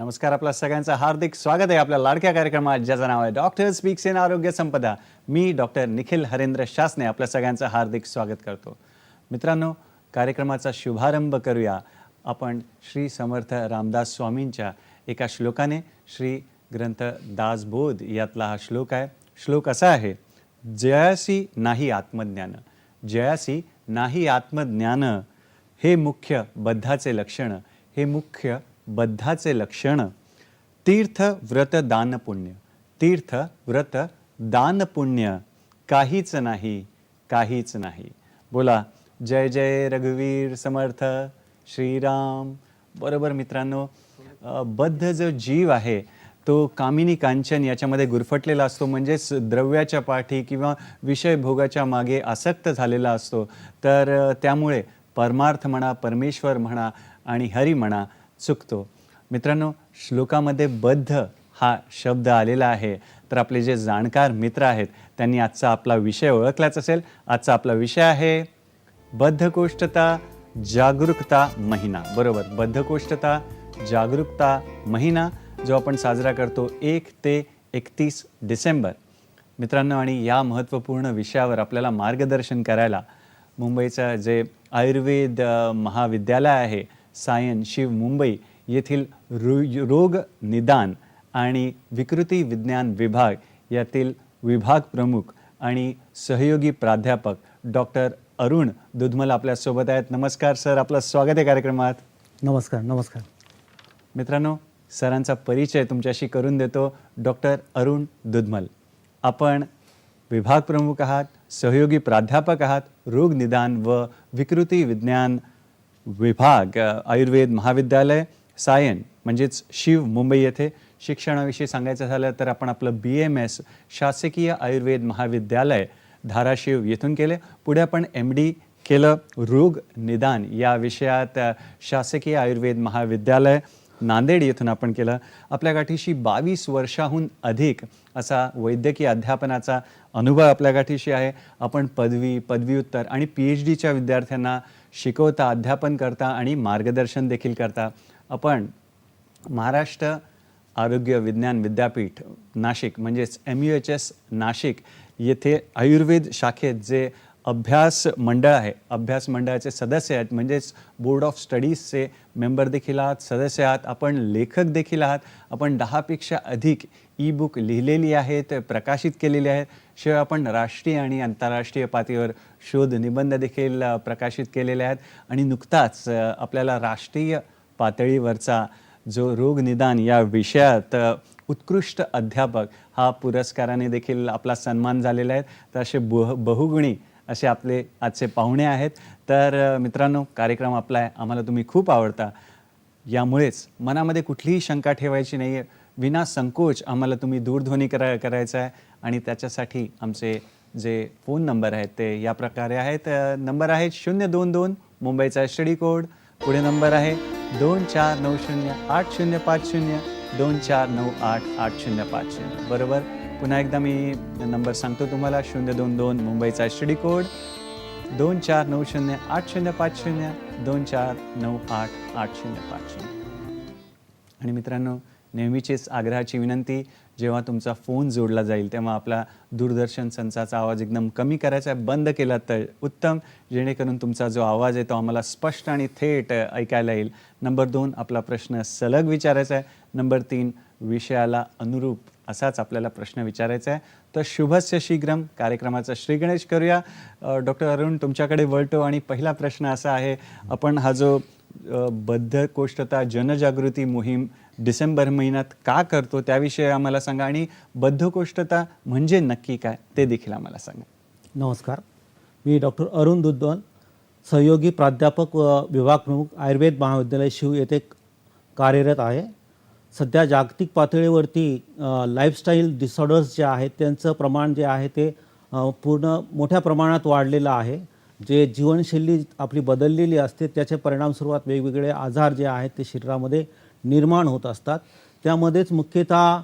नमस्कार, आपल्या सगळ्यांचं हार्दिक स्वागत आहे आपल्या लाडक्या कार्यक्रमात ज्याचं नाव आहे डॉक्टर स्पीक्स इन आरोग्य संपदा। मी डॉक्टर निखिल हरेंद्र शासने आपल्या सगळ्यांचं हार्दिक स्वागत करतो। मित्रांनो, कार्यक्रमाचा शुभारंभ करूया आपण श्री समर्थ रामदास स्वामींच्या एका श्लोकाने। श्री ग्रंथ दासबोध यातला हा श्लोक आहे। श्लोक असा आहे, जयासी नाही आत्मज्ञान, जयासी नाही आत्मज्ञान, हे मुख्य बद्धाचे लक्षण, हे मुख्य बद्धाचे लक्षण। तीर्थ व्रत दान पुण्य, तीर्थ व्रत दान पुण्य, काहीच नाही, काहीच नाही। बोला जय जय रघुवीर समर्थ श्रीराम। बरोबर मित्रांनो, बद्ध जो जीव आहे तो कामिनी कांचन याच्यामध्ये गुरफटलेला असतो, म्हणजेच द्रव्याच्या पाठी किंवा विषय भोगाच्या मागे आसक्त झालेला असतो। तर त्यामुळे परमार्थ म्हणा, परमेश्वर म्हणा आणि हरी म्हणा चुकतो। मित्रांनो, श्लोकामध्ये बद्ध हा शब्द आलेला आहे। तर आपले जे जाणकार मित्र आहेत त्यांनी आजचा आपला विषय ओळखलाच असेल। आजचा आपला विषय आहे बद्धकोष्ठता जागरूकता महिना। बरोबर, बद्धकोष्ठता जागरूकता महिना जो आपण साजरा करतो 1 ते 31 डिसेंबर। मित्रांनो, आणि या महत्त्वपूर्ण विषयावर आपल्याला मार्गदर्शन करायला मुंबईचं जे आयुर्वेद महाविद्यालय आहे, सायन शिव मुंबई येथील रोग निदान आणि विकृती विज्ञान विभाग यातील विभाग प्रमुख आणि सहयोगी प्राध्यापक डॉक्टर अरुण दुधमल आपल्यासोबत आहेत। नमस्कार सर, आपलं स्वागत आहे कार्यक्रमात। नमस्कार। नमस्कार मित्रांनो, सरांचा परिचय तुमच्याशी करून देतो। डॉक्टर अरुण दुधमल, आपण विभाग प्रमुख आहात, सहयोगी प्राध्यापक आहात, रोग निदान व विकृती विज्ञान विभाग आयुर्वेद महाविद्यालय सायन म्हणजेच शिव मुंबई येथे। शिक्षणाविषयी सांगायचं झालं तर आपण आपलं BMS शासकीय आयुर्वेद महाविद्यालय धाराशिव येथून केले। पुढे आपण MD केलं रोग निदान या विषयात शासकीय आयुर्वेद महाविद्यालय नांदेड येथून आपण केलं। आपल्या गाठीशी 22 वर्षाहून अधिक असा वैद्यकीय अध्यापनाचा अनुभव आपल्या गाठीशी आहे। आपण पदवी, पदव्युत्तर आणि PhDच्या विद्यार्थ्यांना शिकवता, अध्यापन करता आणि मार्गदर्शन देखील करता। आपण महाराष्ट्र आरोग्य विज्ञान विद्यापीठ नाशिक म्हणजेच MUHS नाशिक येथे आयुर्वेद शाखेत जे अभ्यास मंडळ आहे, अभ्यास मंडळाचे सदस्य आहेत, म्हणजेच बोर्ड ऑफ स्टडीजचे मेंबर देखील आहात, सदस्य आहात। आपण लेखक देखील आहात। आपण 10पेक्षा अधिक ई-बुक लिहिलेली आहेत, प्रकाशित केलेली आहेत। शिवाय आपण राष्ट्रीय आणि आंतरराष्ट्रीय पातळीवर शोध निबंध देखील प्रकाशित केलेले आहेत। आणि नुकताच आपल्याला राष्ट्रीय पातळीवरचा जो रोग निदान या विषयात उत्कृष्ट अध्यापक हा पुरस्काराने देखील आपला सन्मान झालेला आहे। तर असे बहुगुणी असे आपले आजचे पाहुणे आहेत। तर मित्रांनो, कार्यक्रम आपला आहे, आम्हाला तुम्ही खूप आवडता, यामुळेच मनामध्ये कुठलीही शंका ठेवायची नाही आहे। विना संकोच आम्हाला तुम्ही दूरध्वनी करायचा आहे। आणि त्याच्यासाठी आमचे जे फोन नंबर आहेत ते या प्रकारे आहेत। नंबर आहे 022 मुंबईचा STD कोड, पुढे नंबर आहे 24908050 24988050। बरोबर, पुन्हा एकदा मी नंबर सांगतो तुम्हाला, 022 मुंबईचा STD कोड, 24908050 24988050। आणि मित्रांनो, नेहमीचीच आग्रहाची विनंती, जेव्हा तुमचा फोन जोडला जाईल तेव्हा आपला दूरदर्शन संचाचा आवाज एकदम कमी करायचा आहे, बंद केला तर उत्तम, जेणेकरून तुमचा जो आवाज आहे तो आम्हाला स्पष्ट आणि थेट ऐकायला येईल। नंबर 2, आपला प्रश्न सलग विचारायचा आहे। नंबर 3, विषयाला अनुरूप असाच आपल्याला प्रश्न विचारायचा आहे। तर शुभस्य शीघ्रम कार्यक्रमाचा श्रीगणेश करूया। डॉक्टर अरुण, तुमच्याकडे वळतो आणि पहिला प्रश्न असा आहे, आपण हा जो बद्धकोष्ठता जनजागृती मोहीम डिसेंबर महिन्यात का करतो त्याविषयी आम्हाला सांगा, आणि बद्धकोष्ठता म्हणजे नक्की काय ते देखील आम्हाला सांगा। नमस्कार, मी डॉक्टर अरुण दुधमल, सहयोगी प्राध्यापक व विभाग प्रमुख आयुर्वेद महाविद्यालय शिव येथे कार्यरत आहे। सध्या जागतिक पातळीवरती लाईफस्टाईल डिसऑर्डर्स जे आहेत त्यांचं प्रमाण जे आहे ते पूर्ण मोठ्या प्रमाणात वाढलेलं आहे। जे जीवनशैली आपली बदललेली असते त्याचे परिणाम स्वरूपात वेगवेगळे आजार जे आहेत ते शरीरामध्ये निर्माण होत असतात। त्यामध्येच मुख्यतः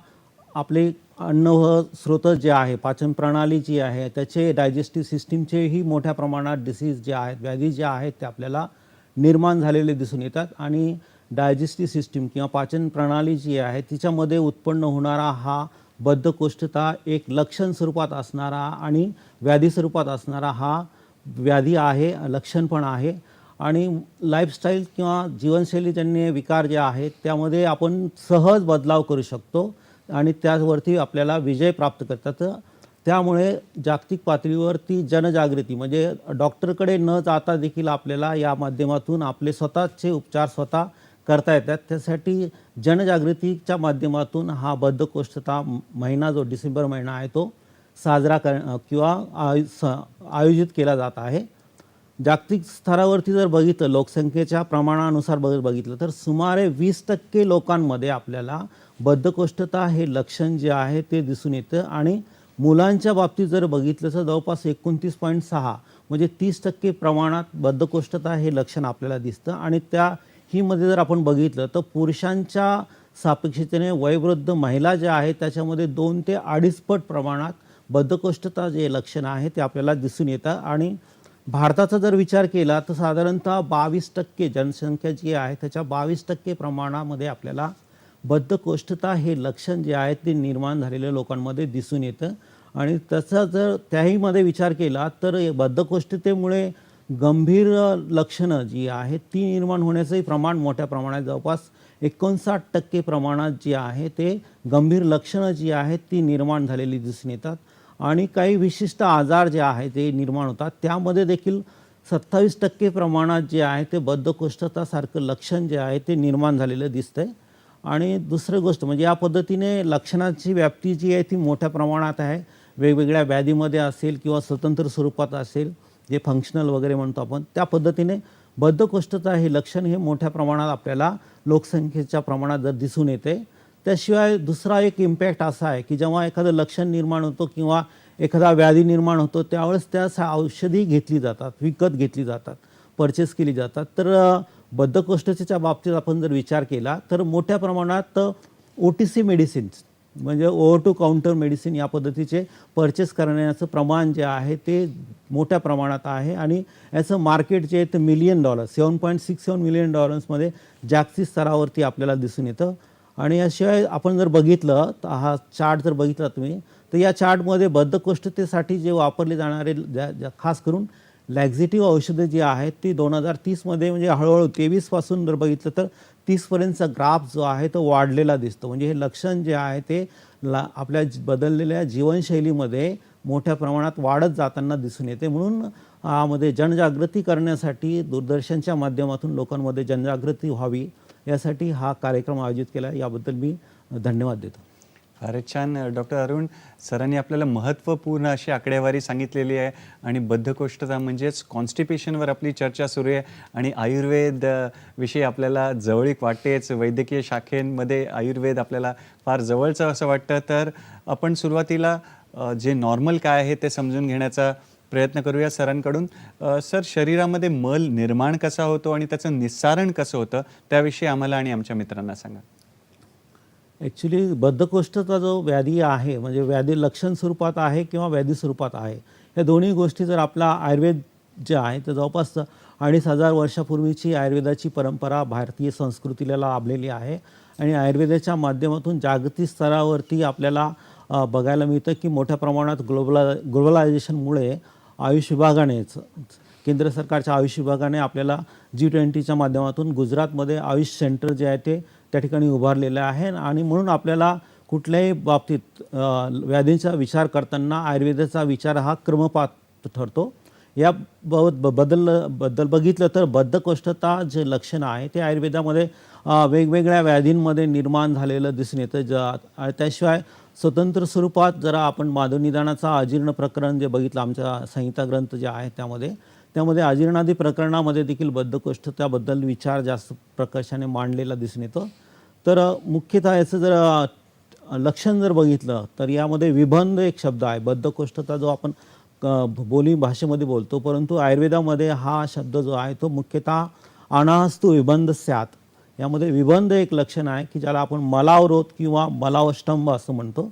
आपले अन्न व स्रोत जे आहे, पाचन प्रणाली जी आहे, त्याचे डायजेस्टिव्ह सिस्टीमचेही मोठ्या प्रमाणात डिसीज जे आहेत, व्याधी ज्या आहेत ते आपल्याला निर्माण झालेले दिसून येतात। आणि डायजेस्टिव्ह सिस्टीम किंवा पाचन प्रणाली जी आहे तिच्यामध्ये उत्पन्न होणारा हा बद्धकोष्ठता एक लक्षण स्वरूपात असणारा आणि व्याधी स्वरूपात असणारा हा व्याधी आहे, लक्षण पण आहे. आणि लाईफस्टाईल किंवा जीवनशैलीजन्य विकार जे आहेत त्यामध्ये आपण सहज बदलाव करू शकतो आणि त्यावरती आपल्याला विजय प्राप्त करतात. त्यामुळे जागतिक पातळीवरती जनजागृती म्हणजे डॉक्टरकडे न जाता देखील आपल्याला या माध्यमातून आपले स्वतःचे उपचार स्वतः करता येतात. त्यासाठी जनजागृतीच्या माध्यमातून हा बद्धकोष्ठता महिना जो डिसेंबर महिना आहे तो साजरा किंवा आयोजित केला जात आहे. जागतिक स्तरावरती जर बघितलं लोकसंख्येच्या प्रमाणानुसार बघितलं तर सुमारे 20% लोकांमध्ये आपल्याला बद्धकोष्ठता हे लक्षण जे आहे ते दिसून येतं आणि मुलांच्या बाबतीत जर बघितलं तर जवळपास 29.6 म्हणजे 30% प्रमाणात बद्धकोष्ठता हे लक्षण आपल्याला दिसतं. आणि मध्ये जर आपण बघितलं तर पुरुषांच्या सापेक्षतेने वयोवृद्ध महिला ज्या आहेत त्याच्यामध्ये 2 ते 2.5 पट प्रमाणात बद्धकोष्ठता जे लक्षण आहे ते आपल्याला दिसून येतं. आणि भारताचा जर विचार केला तर साधारणतः 22% जनसंख्या जी आहे त्याच्या 22% प्रमाणामध्ये आपल्याला बद्धकोष्ठता हे लक्षण जे आहे ते निर्माण झालेल्या लोकांमध्ये दिसून येतं. आणि त्याचा जर त्याहीमध्ये विचार केला तर बद्धकोष्ठतेमुळे गंभीर लक्षणं जी आहेत ती निर्माण होण्याचंही प्रमाण मोठ्या प्रमाणात जवळपास 59% प्रमाणात जी आहे ते गंभीर लक्षणं जी आहेत ती निर्माण झालेली दिसून येतात. आणि काही विशिष्ट आजार जे आहेत ते निर्माण होतात त्यामध्ये देखील 27% प्रमाणात जे आहे ते बद्धकोष्ठतासारखं लक्षण जे आहे ते निर्माण झालेलं दिसतंय. आणि दुसरी गोष्ट म्हणजे या पद्धतीने लक्षणाची व्याप्ती जी आहे ती मोठ्या प्रमाणात आहे. वेगवेगळ्या व्याधीमध्ये असेल किंवा स्वतंत्र स्वरूपात असेल जे फंक्शनल वगैरे म्हणतो आपण त्या पद्धतीने बद्धकोष्ठता हे लक्षण हे मोठ्या प्रमाणात आपल्याला लोकसंख्येच्या प्रमाणात जर दिसून येते. त्याशिवाय दुसरा एक इम्पॅक्ट असा आहे की जेव्हा एखादं लक्षण निर्माण होतं किंवा एखादा व्याधी निर्माण होतो त्यावेळेस त्या औषधी घेतली जातात, विकत घेतली जातात, परचेस केली जातात. तर बद्धकोष्ठतेच्या बाबतीत आपण जर विचार केला तर मोठ्या प्रमाणात OTC मेडिसिन्स म्हणजे ओव्हर टू काउंटर मेडिसिन या पद्धतीचे परचेस करण्याचं प्रमाण जे आहे ते मोठ्या प्रमाणात आहे. आणि याचं मार्केट जे आहे ते $1 मिलियन $7.67 मिलियन मध्ये जागतिक स्तरावरती आपल्याला दिसून येतं. आणि याशिवाय आपण जर बघितलं तर हा चार्ट जर बघितला तुम्ही तर या चार्टमध्ये बद्धकोष्ठतेसाठी जे वापरले जाणारे खास करून लॅक्झेटिव्ह औषधं जी आहेत ती 2030 म्हणजे हळूहळू 23 पासून जर बघितलं तर 30 पर्यंतचा ग्राफ जो आहे तो वाढलेला दिसतो. म्हणजे हे लक्षण जे आहे ते आपल्या बदललेल्या जीवनशैलीमध्ये मोठ्या प्रमाणात वाढत जाताना दिसून येते. म्हणून मध्ये जनजागृती करण्यासाठी दूरदर्शनच्या माध्यमातून लोकांमध्ये जनजागृती व्हावी यासाठी हा कार्यक्रम आयोजित केला. याबद्दल मी धन्यवाद देतो. फारच छान डॉक्टर अरुण सरांनी आपल्याला महत्त्वपूर्ण अशी आकडेवारी सांगितलेली आहे. आणि बद्धकोष्ठता म्हणजेच कॉन्स्टिपेशनवर आपली चर्चा सुरू आहे आणि आयुर्वेद विषयी आपल्याला जवळीक वाटतेच. वैद्यकीय शाखेमध्ये आयुर्वेद आपल्याला फार जवळचं असं वाटतं. तर आपण सुरुवातीला जे नॉर्मल काय आहे ते समजून घेण्याचा प्रयत्न करूया सरांकडून. सर, शरीरामध्ये मल निर्माण कसा होतो आणि त्याचं निस्सारण कसं होतं त्याविषयी आम्हाला आणि आमच्या मित्रांना सांगा. ॲक्च्युली बद्धकोष्ठता जो व्याधी आहे म्हणजे व्याधी लक्षण स्वरूपात आहे किंवा व्याधी स्वरूपात आहे या दोन्ही गोष्टी जर आपला आयुर्वेद जे आहे तर जवळपास 2500 वर्षापूर्वीची आयुर्वेदाची परंपरा भारतीय संस्कृतीला लाभलेली आहे. आणि आयुर्वेदाच्या माध्यमातून जागतिक स्तरावरती आपल्याला बघायला मिळतं की मोठ्या प्रमाणात ग्लोबलायझेशनमुळे आयुष विभागानेच केंद्र सरकारच्या आयुष विभागाने आपल्याला G20च्या माध्यमातून गुजरातमध्ये आयुष सेंटर जे आहे ते त्या ठिकाणी उभारलेलं आहे. आणि म्हणून आपल्याला कुठल्याही बाबतीत व्याधींचा विचार करताना आयुर्वेदाचा विचार हा क्रमपात ठरतो. या बद्दल बघितलं तर बद्धकोष्ठता जे लक्षण आहे ते आयुर्वेदामध्ये वेगवेगळ्या व्याधींमध्ये निर्माण झालेलं दिसून येतं. त्याशिवाय स्वतंत्र स्वरूपात जरा आपण माधवनिदानाचा अजीर्ण प्रकरण जे बघितलं आमच्या संहिता ग्रंथ जे आहे त्यामध्ये अजीर्णादी प्रकरणामध्ये देखील बद्धकोष्ठताबद्दल विचार जास्त प्रकर्षाने मांडलेला दिसून येतो. तर मुख्यतः याचं जर लक्षण जर बघितलं तर यामध्ये विबंध एक शब्द आहे. बद्धकोष्ठता जो आपण बोली भाषेमध्ये बोलतो परंतु आयुर्वेदामध्ये हा शब्द जो आहे तो मुख्यतः अनाहस्तु विबंध स्यात. यामध्ये विबंध एक लक्षण आहे की ज्याला आपण मलावरोध किंवा मलावष्टंभ असं म्हणतो.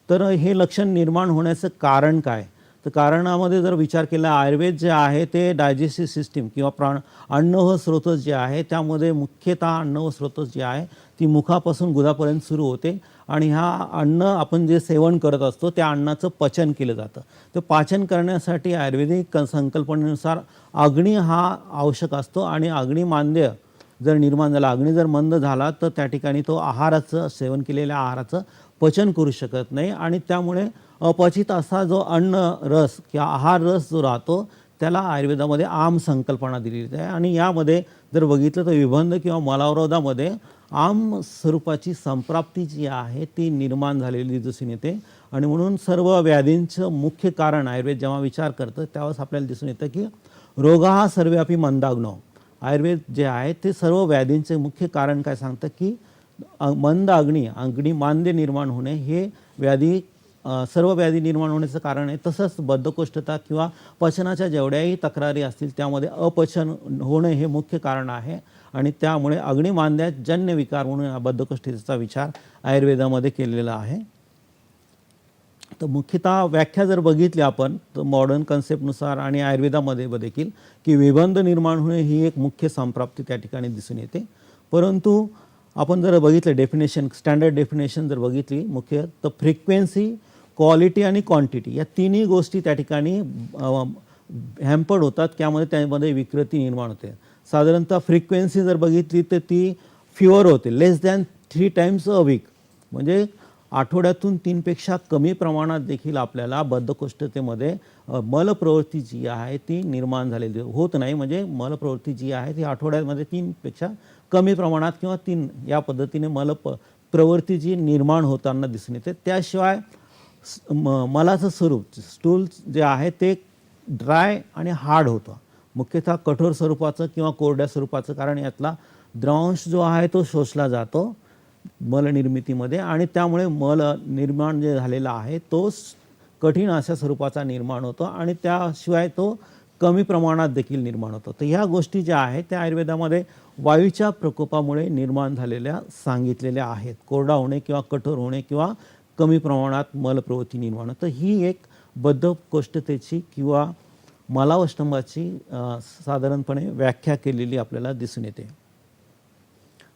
तर हे लक्षण निर्माण होण्याचं कारण काय तर कारणामध्ये जर विचार केला, आयुर्वेद जे आहे ते डायजेस्टिव्ह सिस्टीम किंवा अन्न व स्रोतस जे आहे त्यामध्ये मुख्यतः अन्न व स्रोतस जी आहे ती मुखापासून गुदापर्यंत सुरू होते आणि ह्या अन्न आपण जे सेवन करत असतो त्या अन्नाचं पचन केलं जातं. तर पाचन करण्यासाठी आयुर्वेदिक संकल्पनेनुसार अग्नी हा आवश्यक असतो आणि अग्निमांद्य जर निर्माण झाला, अग्नी जर मंद झाला तर त्या ठिकाणी तो आहाराचं सेवन केलेल्या आहाराचं पचन करू शकत नाही आणि त्यामुळे अपचित असा जो अन्न रस किंवा आहार रस जो राहतो त्याला आयुर्वेदामध्ये आम संकल्पना दिलेली आहे. आणि यामध्ये जर बघितलं तर विबंध किंवा मलावरोधामध्ये आम स्वरूपाची संप्राप्ती जी आहे ती निर्माण झालेली दिसून येते आणि म्हणून सर्व व्याधींचं मुख्य कारण आयुर्वेद जेव्हा विचार करतं त्यावेळेस आपल्याला दिसून येतं की रोगा हा सर्व्यापी मंदाग्नो. आयुर्वेद जे आहे ते सर्व व्याधींचे मुख्य कारण काय सांगतं की मंद अग्निमांद्य निर्माण होणे हे व्याधी सर्व व्याधी निर्माण होण्याचं कारण आहे. तसंच बद्धकोष्ठता किंवा पचनाच्या जेवढ्याही तक्रारी असतील त्यामध्ये अपचन होणे हे मुख्य कारण आहे आणि त्यामुळे अग्निमांद्यजन्य विकार म्हणून बद्धकोष्ठतेचा विचार आयुर्वेदामध्ये केलेला आहे. तर मुख्यतः व्याख्या जर बघितली आपण तर मॉडर्न कन्सेप्टनुसार आणि आयुर्वेदामध्ये देखील की विबंध निर्माण होणे ही एक मुख्य संप्राप्ती त्या ठिकाणी दिसून येते. परंतु आपण जर बघितलं डेफिनेशन, स्टँडर्ड डेफिनेशन जर बघितली मुख्य तर फ्रिक्वेन्सी, क्वालिटी आणि क्वांटिटी या तिन्ही गोष्टी त्या ठिकाणी हॅम्पर्ड होतात, त्यामध्ये विकृती निर्माण होते. साधारणतः फ्रिक्वेन्सी जर बघितली तर ती फ्युअर होते, लेस दॅन 3 टाइम्स अ वीक, म्हणजे आठवड्यातून 3पेक्षा कमी प्रमाणात देखील आपल्याला बद्धकोष्ठतेमध्ये मलप्रवृत्ती जी आहे ती निर्माण झालेली होत नाही. म्हणजे मलप्रवृत्ती जी आहे ती आठवड्यामध्ये 3पेक्षा कमी प्रमाणात किंवा 3 या पद्धतीने प्रवृत्ती जी निर्माण होताना दिसून येते. त्याशिवाय मलाचं स्वरूप स्टूल जे आहे ते ड्राय आणि हार्ड होतं, मुख्यतः कठोर स्वरूपाचं किंवा कोरड्या स्वरूपाचं, कारण यातला द्रवांश जो आहे तो शोषला जातो मलनिर्मितीमध्ये आणि त्यामुळे मल निर्माण जे झालेला आहे तो कठीण अशा स्वरूपाचा निर्माण होतो आणि त्याशिवाय तो कमी प्रमाणात देखील निर्माण होतो. तर ह्या गोष्टी ज्या आहेत त्या आयुर्वेदामध्ये वायूच्या प्रकोपामुळे निर्माण झालेल्या सांगितलेल्या आहेत. कोरडा होणे किंवा कठोर होणे किंवा कमी प्रमाणात मलप्रवृत्ती निर्माण होतं, ही एक बद्धकोष्ठतेची किंवा मलावष्टंभाची साधारणपणे व्याख्या केलेली आपल्याला दिसून येते.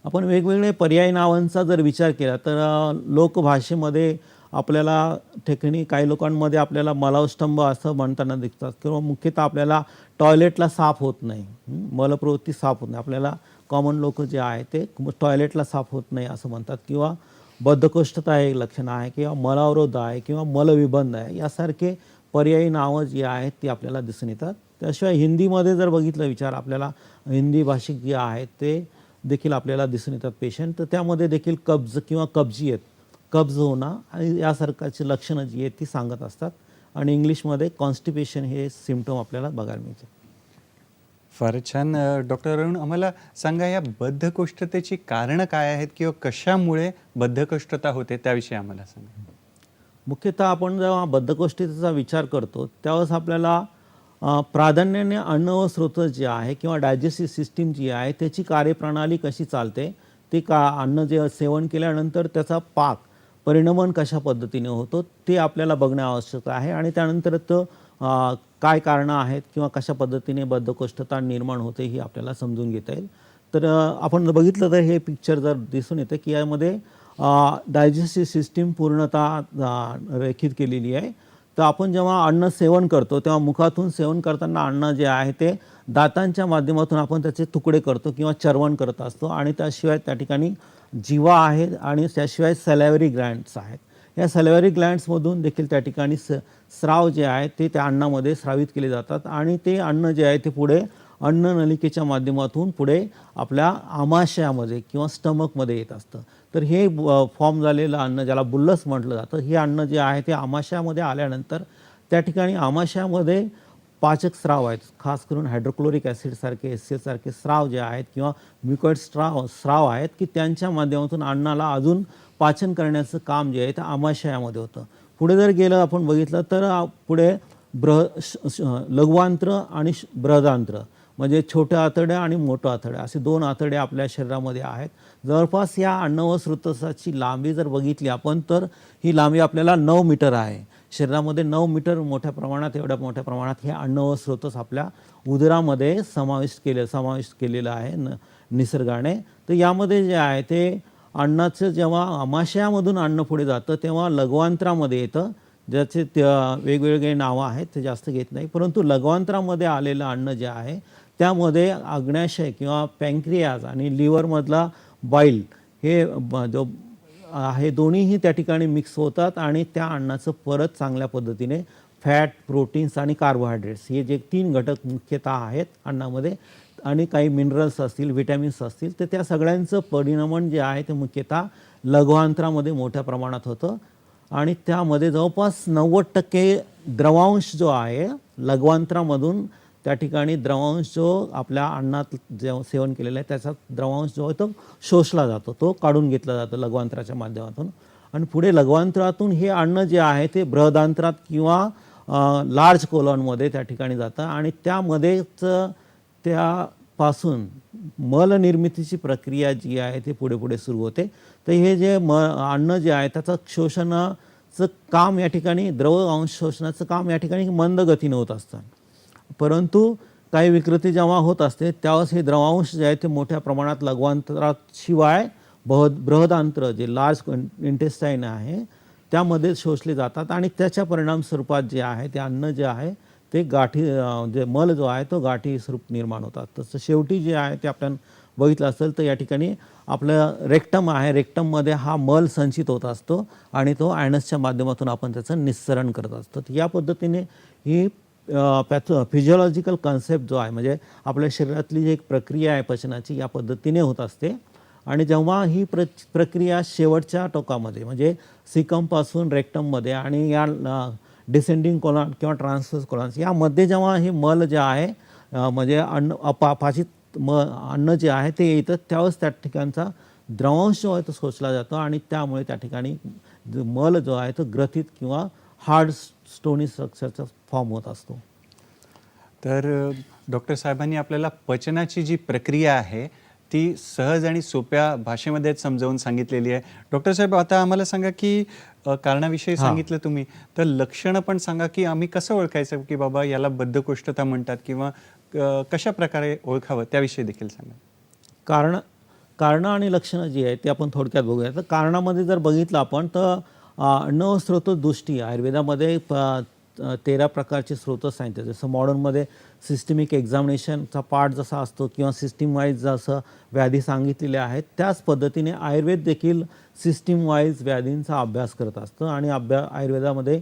आपण वेगवेगळे पर्यायी नावांचा जर विचार केला तर लोकभाषेमध्ये आपल्याला ठिकाणी काही लोकांमध्ये आपल्याला मलावष्टंभ असं म्हणताना दिसतात किंवा मुख्यतः आपल्याला टॉयलेटला साफ होत नाही, मलप्रवृत्ती साफ होत नाही, आपल्याला कॉमन लोक जे आहे ते टॉयलेटला साफ होत नाही असं म्हणतात किंवा बद्धकोष्ठता हे लक्षण आहे किंवा मलावरोध आहे किंवा मलविबंध आहे यासारखे पर्यायी नावं जी आहेत ती आपल्याला दिसून येतात. त्याशिवाय हिंदीमध्ये जर बघितलं विचार आपल्याला हिंदी भाषिक जे आहेत ते देखील आपल्याला दिसून येतात पेशंट, तर त्यामध्ये देखील कब्ज किंवा कब्ज होणं आणि यासारखाची लक्षणं जी आहेत ती सांगत असतात आणि इंग्लिशमध्ये कॉन्स्टिपेशन हे सिम्पटम आपल्याला बघायला मिळते. फारच छान. डॉक्टर अरुण, आम्हाला सांगा या बद्धकोष्ठतेची कारणं काय आहेत किंवा कशामुळे बद्धकोष्ठता होते त्याविषयी आम्हाला सांगा. मुख्यतः आपण जेव्हा बद्धकोष्ठतेचा विचार करतो त्यावेळेस आपल्याला प्राधान्याने अन्न व स्रोत जे आहे किंवा डायजेस्टिव्ह सिस्टीम जी आहे त्याची कार्यप्रणाली कशी चालते, ते अन्न जे सेवन केल्यानंतर त्याचा पाक परिणमन कशा पद्धतीने होतो ते आपल्याला बघणे आवश्यक आहे आणि त्यानंतर तो काय कारणं आहेत किंवा कशा पद्धतीने बद्धकोष्ठता निर्माण होते ही आपल्याला समजून घेता येईल. तर आपण बघितलं तर हे पिक्चर जर दिसून येतं की यामध्ये डायजेस्टिव्ह सिस्टीम पूर्णतः रेखित केलेली आहे. तर आपण जेव्हा अन्न सेवन करतो तेव्हा मुखातून सेवन करताना अन्न जे आहे ते दातांच्या माध्यमातून आपण त्याचे तुकडे करतो किंवा चर्वण करत असतो आणि त्याशिवाय त्या ठिकाणी जिवा आहे आणि त्याशिवाय सॅलिव्हरी ग्लँड्स आहेत. या सॅलिव्हरी ग्लँड्समधून देखील त्या ठिकाणी स्राव जे आहे ते त्या अन्नामध्ये स्रावित केले जातात आणि ते अन्न जे आहे ते पुढे अन्ननलिकेच्या माध्यमातून पुढे आपल्या आमाशयामध्ये किंवा स्टमकमध्ये येत असतं. तर हे फॉर्म झालेलं अन्न ज्याला बुल्लस म्हटलं जातं, हे अन्न जे आहे ते आमाशयामध्ये आल्यानंतर त्या ठिकाणी आमाशयामध्ये पाचक स्राव आहेत, खास करून हायड्रोक्लोरिक ॲसिडसारखे HCl सारखे स्राव जे आहेत किंवा म्युकॉइड स्राव आहेत की त्यांच्या माध्यमातून अन्नाला अजून पाचन करण्याचं काम जे आहे ते आमाशयामध्ये होतं. पुढे जर गेलं आपण बघितलं तर पुढे लघुआंत्र आणि बृहदांत्र म्हणजे छोट्या आतड्या आणि मोठं आतड्या असे 2 आतड्या आपल्या शरीरामध्ये आहेत. जवळपास या अन्न व स्रोतसाची लांबी जर बघितली आपण तर ही लांबी आपल्याला 9 मीटर आहे. शरीरामध्ये 9 मीटर मोठ्या प्रमाणात, एवढ्या मोठ्या प्रमाणात हे अन्न व स्रोतच आपल्या उदरामध्ये समाविष्ट केलेलं आहे निसर्गाने. तर यामध्ये जे आहे ते अन्नाचं जेव्हा आमाशयामधून अन्न पुढे जातं तेव्हा लघ्वांत्रामध्ये येतं, ज्याचे वेगवेगळे नावं आहेत, ते जास्त घेत नाही. परंतु लघ्वांत्रामध्ये आलेलं अन्न जे आहे त्यामध्ये अग्न्याशय किंवा पँक्रियाज आणि लिव्हरमधला बाईल हे जो आहे दोन्हीही त्या ठिकाणी मिक्स होतात आणि त्या अन्नाचं परत चांगल्या पद्धतीने फॅट, प्रोटीन्स आणि कार्बोहायड्रेट्स हे जे 3 घटक मुख्यतः आहेत अन्नामध्ये आणि काही मिनरल्स असतील, व्हिटॅमिन्स असतील, तर त्या सगळ्यांचं परिणमन जे आहे ते मुख्यतः लघ्वांत्रामध्ये मोठ्या प्रमाणात होतं आणि त्यामध्ये जवळपास 90% द्रवांश जो आहे लघ्वांत्रामधून त्या ठिकाणी द्रवांश जो आपल्या अन्नात जे सेवन केलेलं आहे त्याचा द्रवांश जो आहे तो शोषला जातो, तो काढून घेतला जातो लघ्वांत्राच्या माध्यमातून आणि पुढे लघ्वांत्रातून हे अन्न जे आहे ते बृहदांत्रात किंवा लार्ज कोलॉनमध्ये त्या ठिकाणी जातं आणि त्यामध्येच त्यापासून मल निर्मितीची प्रक्रिया जी आहे ते पुढे पुढे सुरू होते. तर हे जे अन्न जे आहे त्याचं शोषणाचं काम या ठिकाणी द्रव अंश शोषणाचं काम या ठिकाणी मंद गतीने होत असतं. परंतु काही विकृती जेव्हा होत असते त्यावेळेस हे द्रवांश जे आहे ते मोठ्या प्रमाणात लघ्वांतरात शिवाय बृहदांत्र जे लार्ज इंटेस्टाईन आहे त्यामध्ये शोषले जातात आणि त्याच्या परिणाम स्वरूपात जे आहे ते अन्न जे आहे ते गाठी जे मल जो आहे तो गाठी स्वरूप निर्माण होतात. तसं शेवटी जे आहे ते आपण बघितलं असेल तर या ठिकाणी आपलं रेक्टम आहे, रेक्टममध्ये हा मल संचित होत असतो आणि तो ॲनसच्या माध्यमातून आपण त्याचं निस्सरण करत असतो. या पद्धतीने ही फिजिओलॉजिकल कन्सेप्ट जो आहे म्हणजे आपल्या शरीरातली जी एक प्रक्रिया आहे पचनाची या पद्धतीने होत असते आणि जेव्हा ही प्रक्रिया शेवटच्या टोकामध्ये म्हणजे सिकमपासून रेक्टममध्ये आणि या डिसेंडिंग कोलॉन किंवा ट्रान्सव्हर्स कोलॉन्स यामध्ये जेव्हा हे मल जे आहे म्हणजे पाचित अन्न जे आहे ते येतं त्यावेळेस त्या ठिकाणचा द्रवांश जो आहे तो शोषला जातो आणि त्यामुळे त्या ठिकाणी मल जो आहे तो ग्रथित किंवा हार्ड स्टोनी स्ट्रक्चरचा फॉर्म होत असतो. तर डॉक्टर साहेबांनी आपल्याला पचनाची जी प्रक्रिया आहे ती सहज आणि सोप्या भाषेमध्येच समजावून सांगितलेली आहे. डॉक्टर साहेब आता आम्हाला सांगा की कारणाविषयी सांगितलं तुम्ही, तर लक्षणं पण सांगा की आम्ही कसं ओळखायचं की बाबा याला बद्धकोष्ठता म्हणतात किंवा कशा प्रकारे ओळखावं त्याविषयी देखील सांगा. कारणं आणि लक्षणं जी आहेत ते आपण थोडक्यात बघूया. तर कारणामध्ये जर बघितलं आपण तर अन्न स्रोत दृष्टी आयुर्वेदामध्ये 13 प्रकारचे स्रोत सांगितले. जसं मॉडर्नमध्ये सिस्टमिक एक्झामिनेशनचा पार्ट जसा असतो किंवा सिस्टीम वाईज जसं व्याधी सांगितलेले आहेत त्याच पद्धतीने आयुर्वेद देखील सिस्टीम वाईज व्याधींचा अभ्यास करत असतं आणि आयुर्वेदामध्ये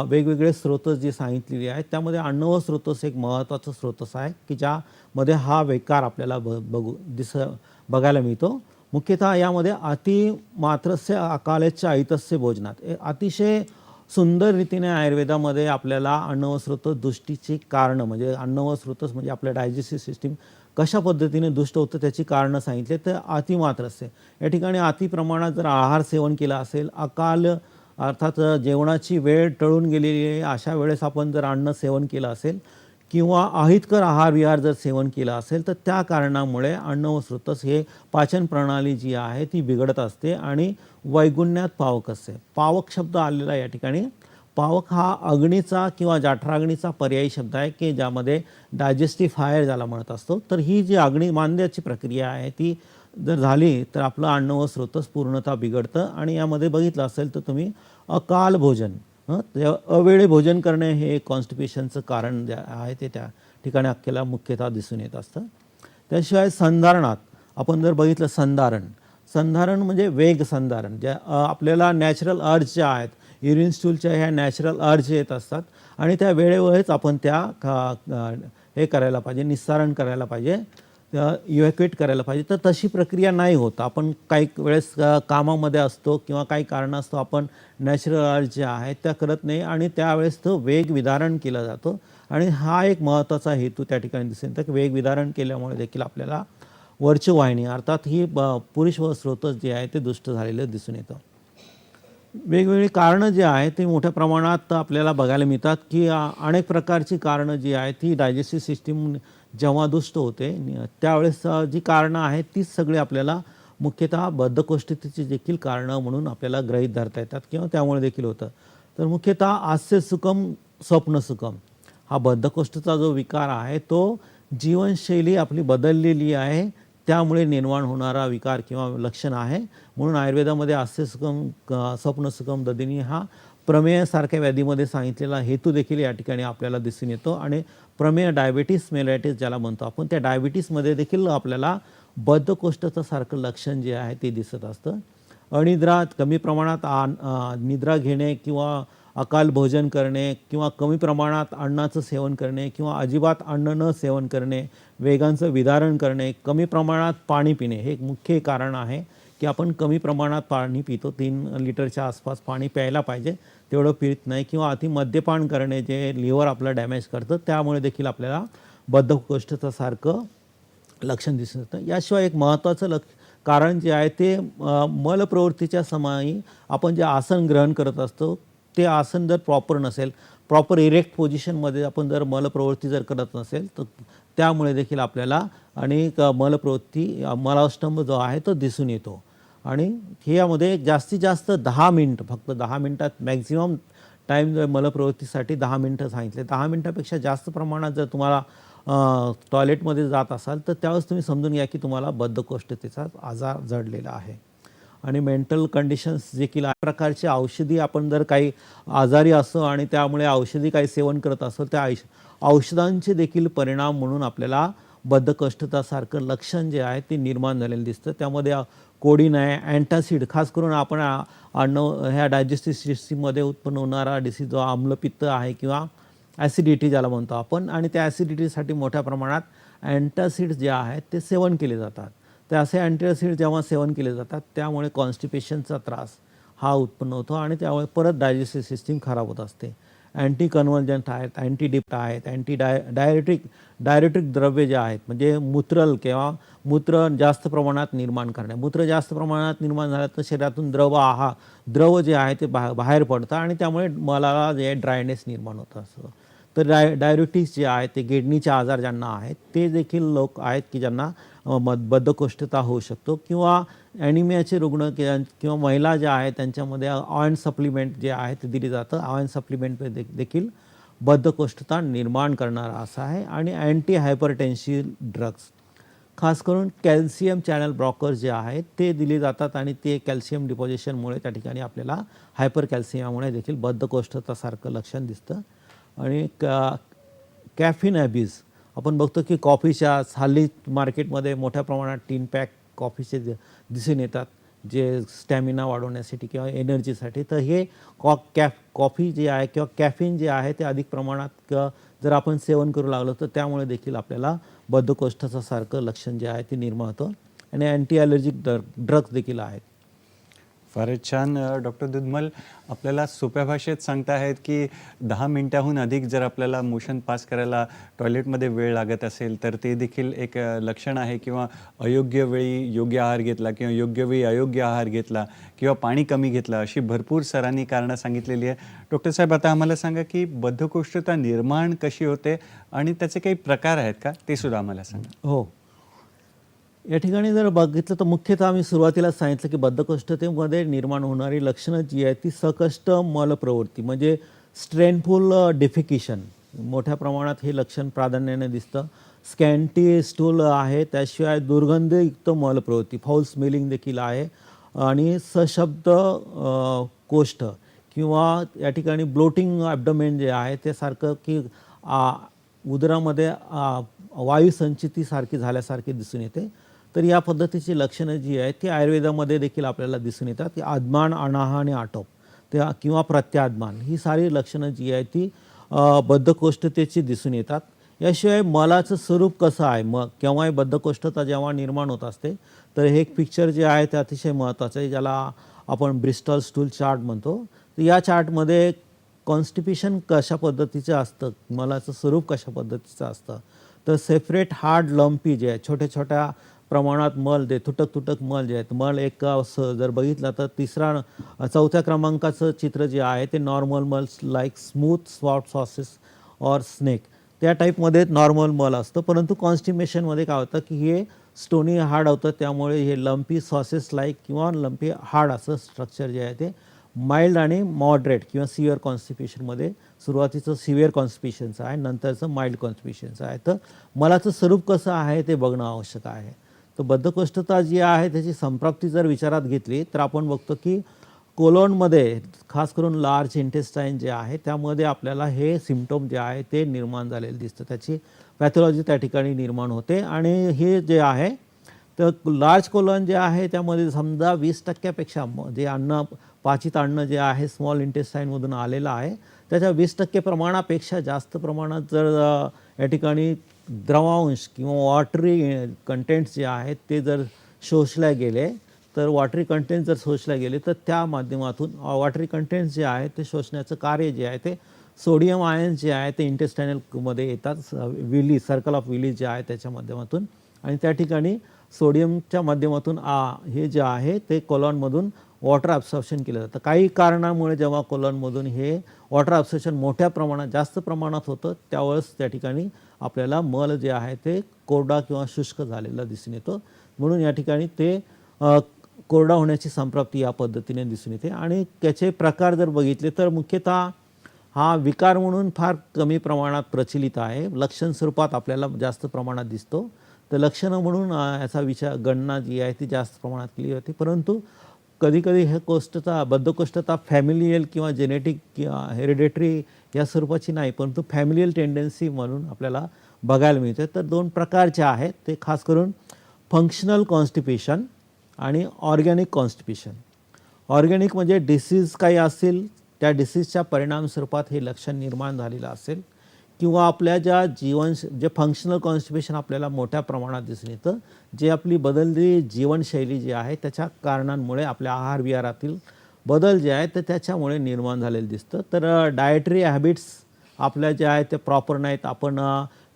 वेगवेगळे स्रोत जे सांगितलेले आहेत त्यामध्ये अन्न व स्रोतस एक महत्त्वाचं स्रोतस आहे की ज्यामध्ये हा विकार आपल्याला बघायला मिळतो. मुख्यतः यामध्ये अतिमात्रस्य अकालेच्या ऐतस्य भोजनात अतिशय सुंदर रीतीने आयुर्वेदामध्ये आपल्याला अन्न व स्रोत दृष्टीची कारणं म्हणजे अन्न व स्रोतस म्हणजे आपल्या डायजेस्टिव्ह सिस्टीम कशा पद्धतीने दुष्ट होतं त्याची कारणं सांगितले. तर अतिमात्रस्य या ठिकाणी अति प्रमाणात जर आहार सेवन केला असेल, अकाल अर्थात जेवणाची वेळ टळून गेलेली आहे अशा वेळेस आपण जर अन्न सेवन केलं असेल किंवा अहितकर आहार विहार जर सेवन केला असेल तर त्या कारणामुळे अन्न व स्रोतस हे पाचन प्रणाली जी आहे ती बिघडत असते आणि वैगुण्यात पावक असते. पावक शब्द आलेला या ठिकाणी पावक हा अग्नीचा किंवा जाठराग्नीचा पर्यायी शब्द आहे की ज्यामध्ये डायजेस्टिव्ह फायर ज्याला म्हणत असतो. तर ही जी अग्निमांद्याची प्रक्रिया आहे ती जर झाली तर आपलं अन्न व स्रोतस पूर्णतः बिघडतं आणि यामध्ये बघितलं असेल तर तुम्ही अकाल भोजन अवेळे भोजन करणे हे कॉन्स्टिपेशनचं कारण जे आहे ते त्या ठिकाणी आपल्याला मुख्यतः दिसून येत असतं. त्याशिवाय संधारणात आपण जर बघितलं संधारण म्हणजे वेग संधारण ज्या आपल्याला नॅचरल अर्ज ज्या आहेत युरिन स्टूलच्या ह्या नॅचरल अर्ज येत असतात आणि त्या वेळेवरच आपण त्या हे करायला पाहिजे, निस्सारण करायला पाहिजे, इव्हॅक्युएट करायला पाहिजे. तर तशी प्रक्रिया नाही होत. आपण काही वेळेस कामामध्ये असतो किंवा काही कारणास्तव आपण नॅचरल अर्ज ज्या आहेत त्या करत नाही आणि त्यावेळेस तो वेग विदारण केला जातो आणि हा एक महत्त्वाचा हेतू त्या ठिकाणी दिसून येतो की वेग विदारण केल्यामुळे देखील आपल्याला वर्चवाहिनी अर्थात ही पुरुष व स्रोतस जे आहे ते दुष्ट झालेलं दिसून येतं. वेगवेगळी कारणं जी आहेत ती मोठ्या प्रमाणात आपल्याला बघायला मिळतात की अनेक प्रकारची कारणं जी आहेत ती डायजेस्टिव्ह सिस्टीम जेव्हा दुष्ट होते त्यावेळेस जी कारणं आहेत तीच सगळी आपल्याला मुख्यतः बद्धकोष्ठतेची देखील कारणं म्हणून आपल्याला गृहीत धरता येतात किंवा त्यामुळे देखील होतं. तर मुख्यतः आस्य सुखम स्वप्न सुखम हा बद्धकोष्ठचा जो विकार आहे तो जीवनशैली आपली बदललेली आहे त्यामुळे निर्माण होणारा विकार किंवा लक्षण आहे. म्हणून आयुर्वेदामध्ये आस्य सुखम स्वप्न सुखम ददिनी हा प्रमेयासारख्या व्याधीमध्ये सांगितलेला हेतू देखील या ठिकाणी आपल्याला दिसून येतो. आणि प्रमेय डायबिटीस मेलायटिस ज्याला म्हणतो आपण, त्या डायबिटीसमध्ये देखील आपल्याला बद्धकोष्ठचं सारखं लक्षण जे आहे ते दिसत असतं. अनिद्रा, कमी प्रमाणात निद्रा घेणे किंवा अकाल भोजन करणे किंवा कमी प्रमाणात अन्नाचं सेवन करणे किंवा अजिबात अन्न न सेवन करणे, वेगांचं विदारण करणे, कमी प्रमाणात पाणी पिणे हे एक मुख्य कारण आहे की आपण कमी प्रमाणात पाणी पितो. 3 लिटरच्या आसपास पाणी प्यायला पाहिजे, तेवढं पित नाही. किंवा अति मद्यपान करणे जे लिव्हर आपलं डॅमेज करतं, त्यामुळे देखील आपल्याला बद्धकोष्ठचं सारखं लक्षण दिसून येतं. याशिवाय एक महत्त्वाचं कारण जे आहे ते मलप्रवृत्तीच्या समयी आपण जे आसन ग्रहण करत असतो ते आसन जर प्रॉपर नसेल, प्रॉपर इरेक्ट पोझिशनमध्ये आपण जर मलप्रवृत्ती जर करत नसेल तर त्यामुळे देखील आपल्याला अनेक मलास्तंभ जो आहे तो दिसून येतो. आणि ह्यामध्ये जास्तीत जास्त 10 मिनिट, फक्त 10 मिनिटात मॅक्झिमम टाईम जर मलप्रवृत्तीसाठी 10 मिनिटं सांगितले. 10 मिनिटापेक्षा जास्त प्रमाणात जर तुम्हाला टॉयलेटमध्ये जात असाल तर त्यावेळेस तुम्ही समजून घ्या की तुम्हाला बद्धकोष्ठतेचा आजार जडलेला आहे. आणि मेंटल कंडिशन्स देखील या प्रकारची औषधी आपण जर काही आजारी असो आणि त्यामुळे औषधी काही सेवन करत असो, त्या औषधांचे देखील परिणाम म्हणून आपल्याला बद्धकोष्ठतासारखं लक्षण जे आहे ते निर्माण झालेलं दिसतं. त्यामध्ये कोडिन आहे, अँटासिड, खास करून आपण ह्या डायजेस्टिव्ह सिस्टीममध्ये उत्पन्न होणारा डिसीज जो आम्लपित्त आहे किंवा ॲसिडिटी ज्याला म्हणतो आपण, आणि त्या ॲसिडिटीसाठी मोठ्या प्रमाणात अँटासिड जे आहेत ते सेवन केले जातात. ते असे अँटासिड जेव्हा सेवन केले जातात त्यामुळे कॉन्स्टिपेशनचा त्रास हा उत्पन्न होतो आणि त्यामुळे परत डायजेस्टिव्ह सिस्टीम खराब होत असते. अँटी कन्व्हर्जंट आहेत, अँटीडिप्ट आहेत, डायरेटिक द्रव्य जे आहेत म्हणजे मूत्रल किंवा मूत्र जास्त प्रमाणात निर्माण करणे. मूत्र जास्त प्रमाणात निर्माण झालं तर शरीरातून द्रव जे आहे ते बाहेर पडतं आणि त्यामुळे मलाला जे ड्रायनेस निर्माण होतं असं. तर डायबिटीस जे आहे ते किडनीचे आजार ज्यांना आहेत ते देखील लोक आहेत की ज्यांना बद्धकोष्ठता होऊ शकतो. किंवा ॲनिमियाचे रुग्ण किंवा महिला ज्या आहेत त्यांच्यामध्ये आयर्न सप्लिमेंट जे आहे ते दिली जातं. आयर्न सप्लिमेंट देखील बद्धकोष्ठता निर्माण करणारा असा आहे. आणि अँटी हायपरटेन्सिव्ह ड्रग्स, खास करून कॅल्शियम चॅनल ब्लॉकर्स जे आहेत ते दिले जातात आणि ते कॅल्शियम डिपॉझिशनमुळे त्या ठिकाणी आपल्याला हायपर कॅल्शियममुळे देखील बद्धकोष्ठतासारखं लक्षण दिसतं. आणि कॅफिन ॲब्यूज आपण बघतो की कॉफीच्या हल्ली मार्केटमध्ये मोठ्या प्रमाणात 3 पॅक कॉफीचे दिसून येतात जे स्टॅमिना वाढवण्यासाठी किंवा एनर्जीसाठी. तर हे कॉफी जे आहे किंवा कॅफिन जे आहे ते अधिक प्रमाणात जर आपण सेवन करू लागलो तर त्यामुळे देखील आपल्याला बद्धकोष्ठताचं सारखं लक्षण जे आहे ते निर्माण होतं. आणि अँटी ॲलर्जिक ड्रग्स देखील आहेत. फारच छान डॉक्टर दुधमल, आपल्याला सोप्या भाषेत सांगता आहेत की 10 मिनिटाहून अधिक जर आपल्याला मोशन पास करायला टॉयलेटमध्ये वेळ लागत असेल तर ते देखील एक लक्षण आहे. किंवा अयोग्य वेळी योग्य आहार घेतला किंवा योग्य वेळी अयोग्य आहार घेतला किंवा पाणी कमी घेतलं, अशी भरपूर सरांनी कारणं सांगितलेली आहे. डॉक्टर साहेब, आता आम्हाला सांगा की बद्धकोष्ठता निर्माण कशी होते आणि त्याचे काही प्रकार आहेत का, ते सुद्धा आम्हाला सांगा. हो, या ठिकाणी जर बघितलं तर मुख्यतः आम्ही सुरुवातीला सांगितलं की बद्धकोष्ठतेमध्ये निर्माण होणारी लक्षणं जी आहेत ती सकष्ट मलप्रवृत्ती म्हणजे स्ट्रेनफुल डिफिकेशन, मोठ्या प्रमाणात हे लक्षण प्राधान्याने दिसतं. स्कॅन्टी स्टूल आहे, त्याशिवाय दुर्गंधयुक्त मलप्रवृत्ती, फाऊल स्मेलिंग देखील आहे. आणि सशब्द कोष्ठ किंवा या ठिकाणी ब्लोटिंग ॲब्डोमेन जे आहे ते सारखं की उदरामध्ये वायुसंचितीसारखी झाल्यासारखी दिसून येते. तर या पद्धतीची लक्षणं जी आहेत ती आयुर्वेदामध्ये देखील आपल्याला दिसून येतात. की आदमान, अनाह आणि आटोप त्या किंवा प्रत्यादमान ही सारी लक्षणं जी आहेत ती बद्धकोष्ठतेची दिसून येतात. याशिवाय मलाचं स्वरूप कसं आहे, मग केव्हाही बद्धकोष्ठता जेव्हा निर्माण होत असते तर हे एक पिक्चर जे आहे ते अतिशय महत्त्वाचं आहे, ज्याला आपण ब्रिस्टल स्टूल चार्ट म्हणतो. तर या चार्टमध्ये कॉन्स्टिपेशन कशा पद्धतीचं असतं, मलाचं स्वरूप कशा पद्धतीचं असतं, तर सेपरेट हार्ड लंपी जे आहे छोट्या छोट्या प्रमाणात मल जे तुटक मल जे आहेत, मल एक जर बघितलं तर चौथ्या क्रमांकाचं चित्र जे आहे ते normal mulls like smooth spot sauces or snake त्या टाईपमध्ये नॉर्मल मल असतं. परंतु कॉन्स्टिपेशनमध्ये काय होतं की हे स्टोनी हार्ड होतं, त्यामुळे हे लंपी सॉसेस लाईक किंवा लंपी हार्ड असं स्ट्रक्चर जे आहे ते माइल्ड आणि मॉडरेट किंवा सिव्हिअर कॉन्स्टिपेशनमध्ये सुरुवातीचं सिव्हिअर कॉन्स्टिपेशनचं आहे, नंतरचं माइल्ड कॉन्स्टिपेशनचं आहे. तर मलाचं स्वरूप कसं आहे ते बघणं आवश्यक आहे. तर बद्धकोष्ठता जी आहे त्याची संप्राप्ती जर विचारात घेतली तर आपण बघतो की कोलॉनमध्ये खास करून लार्ज इंटेस्टाईन जे आहे त्यामध्ये आपल्याला हे सिम्पटम जे आहे ते निर्माण झालेलं दिसतं. त्याची पॅथॉलॉजी त्या ठिकाणी निर्माण होते आणि हे जे आहे तर लार्ज कोलॉन जे आहे त्यामध्ये समजा 20% जे अन्न पाचित अन्न जे आहे स्मॉल इंटेस्टाईनमधून आलेलं आहे त्याच्या 20% प्रमाणापेक्षा जास्त प्रमाणात जर या ठिकाणी द्रवांश किंवा वॉटरी कंटेंट्स जे आहेत ते जर शोषले गेले तर वॉटरी कंटेंट जर शोषले गेले तर त्या माध्यमातून वॉटरी कंटेंट्स जे आहे ते शोषण्याचं कार्य जे आहे ते सोडियम आयन्स जे आहे ते इंटेस्टायनलमध्ये येतात, विली सर्कल ऑफ विली जे आहे त्याच्या माध्यमातून, आणि त्या ठिकाणी सोडियमच्या माध्यमातून हे जे आहे ते कोलॉनमधून वॉटर ॲब्सॉर्प्शन केलं जातं. काही कारणामुळे जेव्हा कोलॉनमधून हे वॉटर ॲब्सॉर्प्शन मोठ्या प्रमाणात जास्त प्रमाणात होतं त्यावेळेस त्या ठिकाणी आपल्याला मल जे आहे ते कोरडा किंवा शुष्क झालेला दिसून येतो. म्हणून या ठिकाणी ते कोरडा होण्याची संप्राप्ती या पद्धतीने दिसून येते. आणि त्याचे प्रकार जर बघितले तर मुख्यतः हा विकार म्हणून फार कमी प्रमाणात प्रचलित आहे, लक्षण स्वरूपात आपल्याला जास्त प्रमाणात दिसतो. तर लक्षणं म्हणून याचा गणना जी आहे ती जास्त प्रमाणात केली जाते. परंतु कधीकधी हे बद्धकोष्ठता फॅमिलियल किंवा जेनेटिक किंवा हेरिडेटरी या स्वरूपाची नाही, परंतु फॅमिलियल टेंडन्सी म्हणून आपल्याला बघायला मिळते. तर 2 प्रकारचे आहेत ते खास करून फंक्शनल कॉन्स्टिपेशन आणि ऑर्गॅनिक कॉन्स्टिपेशन. ऑर्गॅनिक म्हणजे डिसीज काही असेल त्या डिसीजच्या परिणाम स्वरूपात हे लक्षण निर्माण झालेलं असेल, किंवा आपल्या जे फंक्शनल कॉन्स्टिपेशन आपल्याला मोठ्या प्रमाणात दिसून येतं, जे आपली बदललेली जीवनशैली जी आहे त्याच्या कारणांमुळे आपल्या आहार विहारातील बदल जे आहे तर त्याच्यामुळे निर्माण झालेलं दिसतं. तर डायटरी हॅबिट्स आपल्या जे आहेत ते प्रॉपर नाहीत, आपण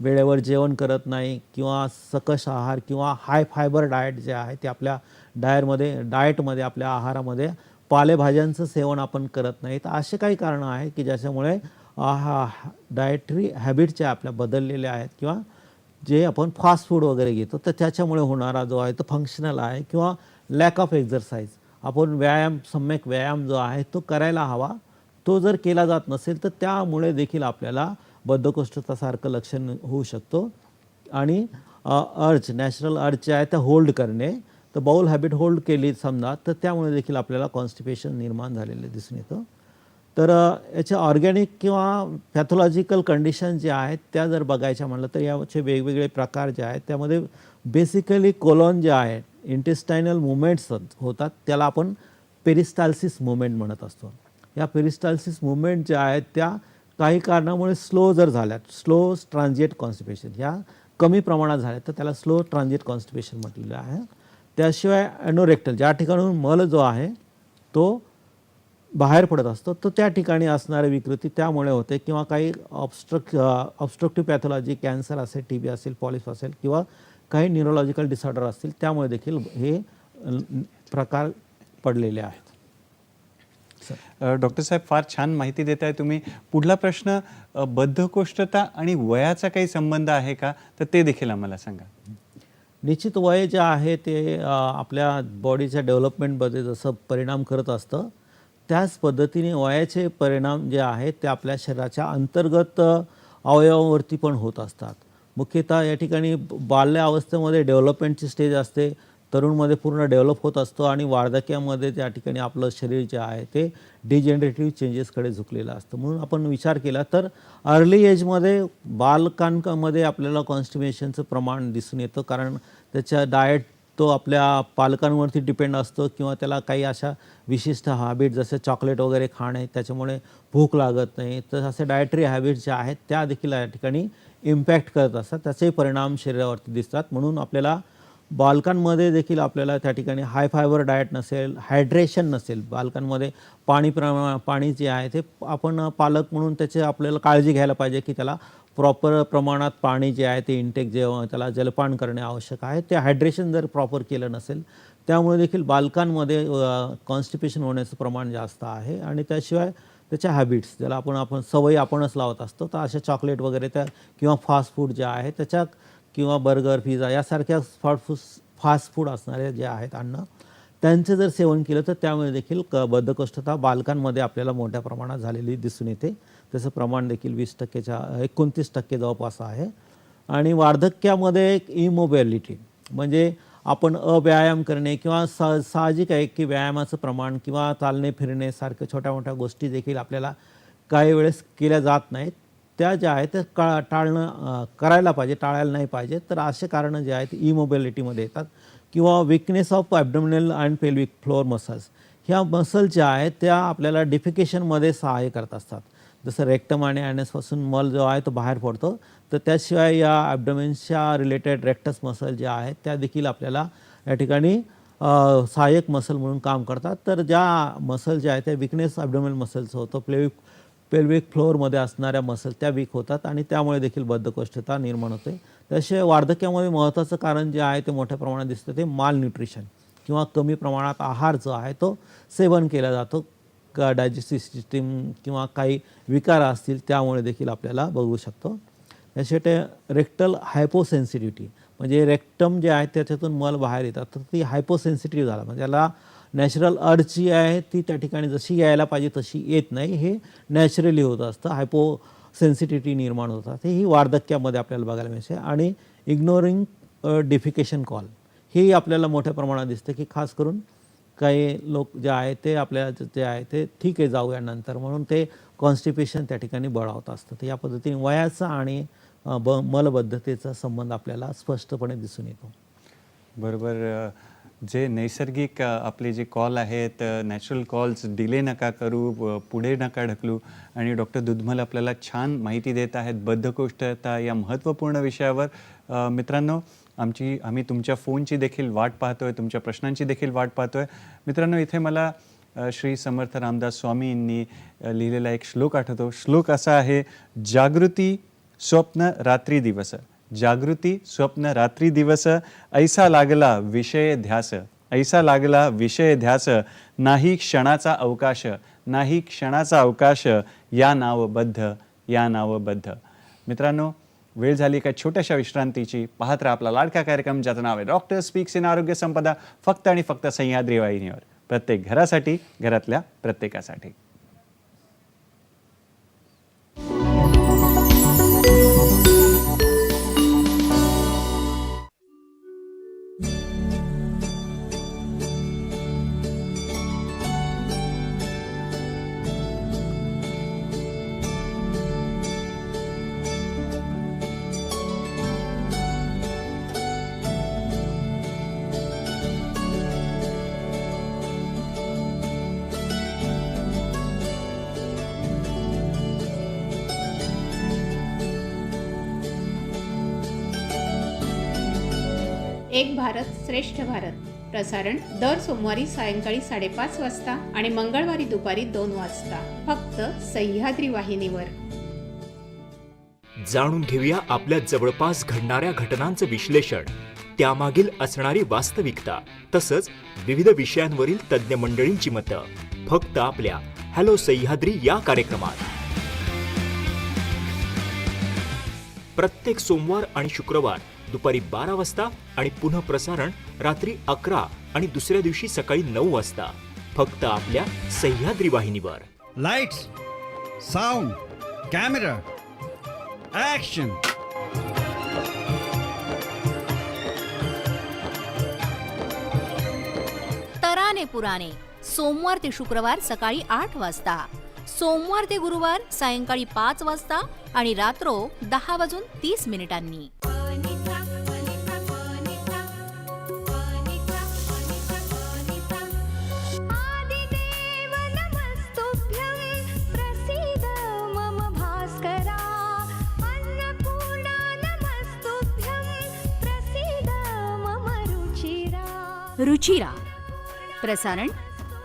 वेळेवर जेवण करत नाही किंवा सकस आहार किंवा हाय फायबर डाएट जे आहे ते आपल्या डाएटमध्ये आपल्या आहारामध्ये पालेभाज्यांचं सेवन आपण करत नाही. तर असे काही कारणं आहेत की ज्याच्यामुळे डायटरी हॅबिटच्या आपल्या बदललेल्या आहेत, किंवा जे आपण फास्ट फूड वगैरे घेतो तर त्याच्यामुळे होणारा जो आहे तो फंक्शनल आहे, किंवा लॅक ऑफ एक्झरसाइज. आपण सम्यक व्यायाम जो आहे तो करायला हवा, तो जर केला जात नसेल तर त्यामुळे देखील आपल्याला बद्धकोष्ठतासारखं लक्षण होऊ शकतो. आणि नॅचरल अर्ज जे आहे ते होल्ड करणे, तर बाउल हॅबिट होल्ड केली समजा तर त्यामुळे देखील आपल्याला कॉन्स्टिपेशन निर्माण झालेले दिसून येतं. तर याच्या ऑर्गॅनिक किंवा पॅथॉलॉजिकल कंडिशन जे आहेत त्या जर बघायच्या म्हटलं तर याचे वेगवेगळे प्रकार जे आहेत त्यामध्ये बेसिकली कोलॉन जे आहे इंटेस्टायनल मुवमेंट्स होतात त्याला आपण पेरिस्टाल्सिस मुवमेंट म्हणत असतो. या पेरिस्टाल्सिस मुवमेंट ज्या आहेत त्या काही कारणामुळे स्लो जर झाल्यात, स्लो ट्रान्झिएंट कॉन्स्टिपेशन ह्या कमी प्रमाणात झाल्या तर त्याला स्लो ट्रान्झिएंट कॉन्स्टिपेशन म्हटलेलं आहे. त्याशिवाय ॲनोरेक्टल ज्या ठिकाणून मल जो आहे तो बाहेर पडत असतो तर त्या ठिकाणी असणारी विकृती त्यामुळे होते, किंवा काही ऑब्स्ट्रक्टिव्ह पॅथॉलॉजी, कॅन्सर असेल, TB असेल, पॉलिप असेल, किंवा काही न्यूरोलॉजिकल डिसऑर्डर असतील त्यामुळे देखील हे प्रकार पडलेले आहेत. डॉक्टर साहेब फार छान माहिती देत आहे तुम्ही. पुढला प्रश्न, बद्धकोष्ठता आणि वयाचा काही संबंध आहे का, तर ते देखील आम्हाला सांगा. निश्चित वय जे आहे ते आपल्या बॉडीच्या डेव्हलपमेंटमध्ये जसं परिणाम करत असतं त्याच पद्धतीने वयाचे परिणाम जे आहेत ते आपल्या शरीराच्या अंतर्गत अवयवावरती पण होत असतात. मुख्यतः या ठिकाणी बाल्य अवस्थेमध्ये डेव्हलपमेंटची स्टेज असते, तरुणमध्ये पूर्ण डेव्हलप होत असतो, आणि वार्धक्यामध्ये त्या ठिकाणी आपलं शरीर जे आहे ते डिजेनरेटिव्ह चेंजेसकडे झुकलेलं असतं. म्हणून आपण विचार केला तर अर्ली एजमध्ये बालकांमध्ये आपल्याला कॉन्स्टिपेशनचं प्रमाण दिसून येतं, कारण त्याच्या डाएट तो आपल्या पालकांवरती डिपेंड असतो, किंवा त्याला काही अशा विशिष्ट हॅबिट जसे चॉकलेट वगैरे खाणे त्याच्यामुळे भूक लागत नाही, तर असे डायटरी हॅबिट्स ज्या आहेत त्या देखील या ठिकाणी इम्पॅक्ट करत असतात, त्याचे परिणाम शरीरावरती दिसतात. म्हणून आपल्याला बालकांमध्ये देखील आपल्याला त्या ठिकाणी हाय फायबर डाएट नसेल, हायड्रेशन नसेल, बालकांमध्ये पाणी जे आहे ते आपण पालक म्हणून त्याचे आपल्याला काळजी घ्यायला पाहिजे की त्याला प्रॉपर प्रमाणात पाणी जे आहे ते इंटेक जेव्हा त्याला जलपान करणे आवश्यक आहे, ते हायड्रेशन जर प्रॉपर केलं नसेल त्यामुळे देखील बालकांमध्ये कॉन्स्टिपेशन होण्याचं प्रमाण जास्त आहे. आणि त्याशिवाय त्याच्या हॅबिट्स ज्याला आपण सवयी आपणच लावत असतो, तर अशा चॉकलेट वगैरे त्या किंवा फास्ट फूड जे आहे त्याच्या, किंवा बर्गर, पिझ्झा यासारख्या फास्ट फूड असणारे जे आहेत अन्न त्यांचं जर सेवन केलं तर त्यामुळे देखील बद्धकोष्ठता बालकांमध्ये आपल्याला मोठ्या प्रमाणात झालेली दिसून येते. त्याचं प्रमाण देखील 20%च्या 29% जवळपास आहे. आणि वार्धक्यामध्ये एक इमोबिलिटी म्हणजे आपण अव्यायाम करणे किंवा साहजिक आहे की व्यायामाचं प्रमाण किंवा चालणे फिरणे सारख्या छोट्या मोठ्या गोष्टी देखील आपल्याला काही वेळेस केल्या जात नाहीत. त्या ज्या आहेत त्या टाळणं करायला पाहिजे, टाळायला नाही पाहिजे. तर असे कारणं जे आहेत इमोबिलिटीमध्ये येतात किंवा weakness of abdominal and pelvic floor muscles. ह्या मसल ज्या आहेत त्या आपल्याला डिफिकेशनमध्ये सहाय्य करत असतात. जसं रेक्टम आणि ॲनसपासून मल जो आहे तो बाहेर पडतो, तर त्याशिवाय या ॲब्डोमेनच्या रिलेटेड रेक्टस मसल ज्या आहेत त्या देखील आपल्याला या ठिकाणी सहाय्यक मसल म्हणून काम करतात. तर ज्या मसल ज्या आहेत त्या विकनेस ॲब्डोमिनल मसल्स होतो, पेल्विक फ्लोअरमध्ये असणाऱ्या मसल त्या वीक होतात आणि त्यामुळे देखील बद्धकोष्ठता निर्माण होते. त्याशिवाय वार्धक्यामध्ये महत्त्वाचं कारण जे आहे ते मोठ्या प्रमाणात दिसतं ते माल न्यूट्रिशन किंवा कमी प्रमाणात आहार जो आहे तो सेवन केला जातो. डायजेस्टिव्ह सिस्टीम किंवा काही विकार असतील त्यामुळे देखील आपल्याला बघू शकतो. त्याशिवाय रेक्टल हायपोसेन्सिटिव्हिटी म्हणजे रेक्टम जे आहे त्याच्यातून मल बाहेर येतात तर ती हायपोसेन्सिटिव्ह झाला म्हणजे त्याला नॅचरल अर्ज जी आहे ती त्या ठिकाणी जशी यायला पाहिजे तशी येत नाही. हे नॅचरली होत असतं. हायपोसेन्सिटिव्हिटी निर्माण होतात. ही वार्धक्यामध्ये आपल्याला बघायला मिळते. आणि इग्नोरिंग डिफिकेशन कॉल ही आपल्याला मोठ्या प्रमाणात दिसते की खास करून काही लोक जे आहे ते आपल्याला जे आहे ते ठीक आहे जाऊया नंतर म्हणून ते कॉन्स्टिपेशन त्या ठिकाणी बळावत असतं. तर या पद्धतीने वयाचा आणि मलबद्धतेचा संबंध आपल्याला स्पष्टपणे दिसून येतो. बरोबर. जे नैसर्गिक आपले जे कॉल आहेत, नॅचरल कॉल्स डिले नका करू, पुढे नका ढकलू. आणि डॉक्टर दुधमल आपल्याला छान माहिती देत आहेत बद्धकोष्ठता या महत्त्वपूर्ण विषयावर. मित्रांनो, आम्ही तुमच्या फोनची देखील वाट पाहतोय, तुमच्या प्रश्नांची देखील वाट पाहतोय. मित्रांनो, इथे मला श्री समर्थ रामदास स्वामींनी लिहिलेला एक श्लोक आठवतो. श्लोक असा आहे, जागृती स्वप्न रात्री दिवस, जागृती स्वप्न रात्री दिवस, ऐसा लागला विषय ध्यास, ऐसा लागला विषय ध्यास, नाही क्षणाचा अवकाश, नाही क्षणाचा अवकाश, या नावबद्ध, या नावबद्ध. मित्रांनो, वेळ झाली एका छोट्याशा विश्रांतीची. पाहत राहा आपला लाडका कार्यक्रम ज्याचं नाव आहे डॉक्टर स्पीक्स इन आरोग्य संपदा, फक्त आणि फक्त सह्याद्री वाहिनीवर. प्रत्येक घरासाठी, घरातल्या प्रत्येकासाठी. एक भारत श्रेष्ठ भारत प्रसारण दर सोमवारी सायंकाळी 5:30 वाजता आणि मंगळवारी दुपारी 2 वाजता फक्त सह्याद्री वाहिनीवर. जाणून घेऊया आपल्या जवळपास घडणाऱ्या घटनांचं विश्लेषण, त्यामागील असणारी वास्तविकता तसंच विविध विषयांवरील तज्ज्ञ मंडळींची मतं फक्त आपल्या हॅलो सह्याद्री या कार्यक्रमात. प्रत्येक सोमवार आणि शुक्रवार दुपारी 12 वाजता आणि पुन्हा प्रसारण रात्री 11 आणि दुसऱ्या दिवशी सकाळी 9 वाजता फक्त आपल्या सह्याद्री वाहिनीवर. Lights, sound, camera, action. तराने पुराणे सोमवार ते शुक्रवार सकाळी 8 वाजता, सोमवार ते गुरुवार सायंकाळी 5 वाजता आणि रात्रो 10:30 रुचिरा प्रसारण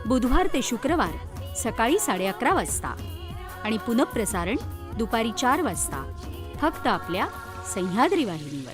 बुधवार ते शुक्रवार सकाळी 11:30 वाजता आणि पुनःप्रसारण दुपारी 4 वाजता फक्त आपल्या सह्याद्री वाहिनीवर.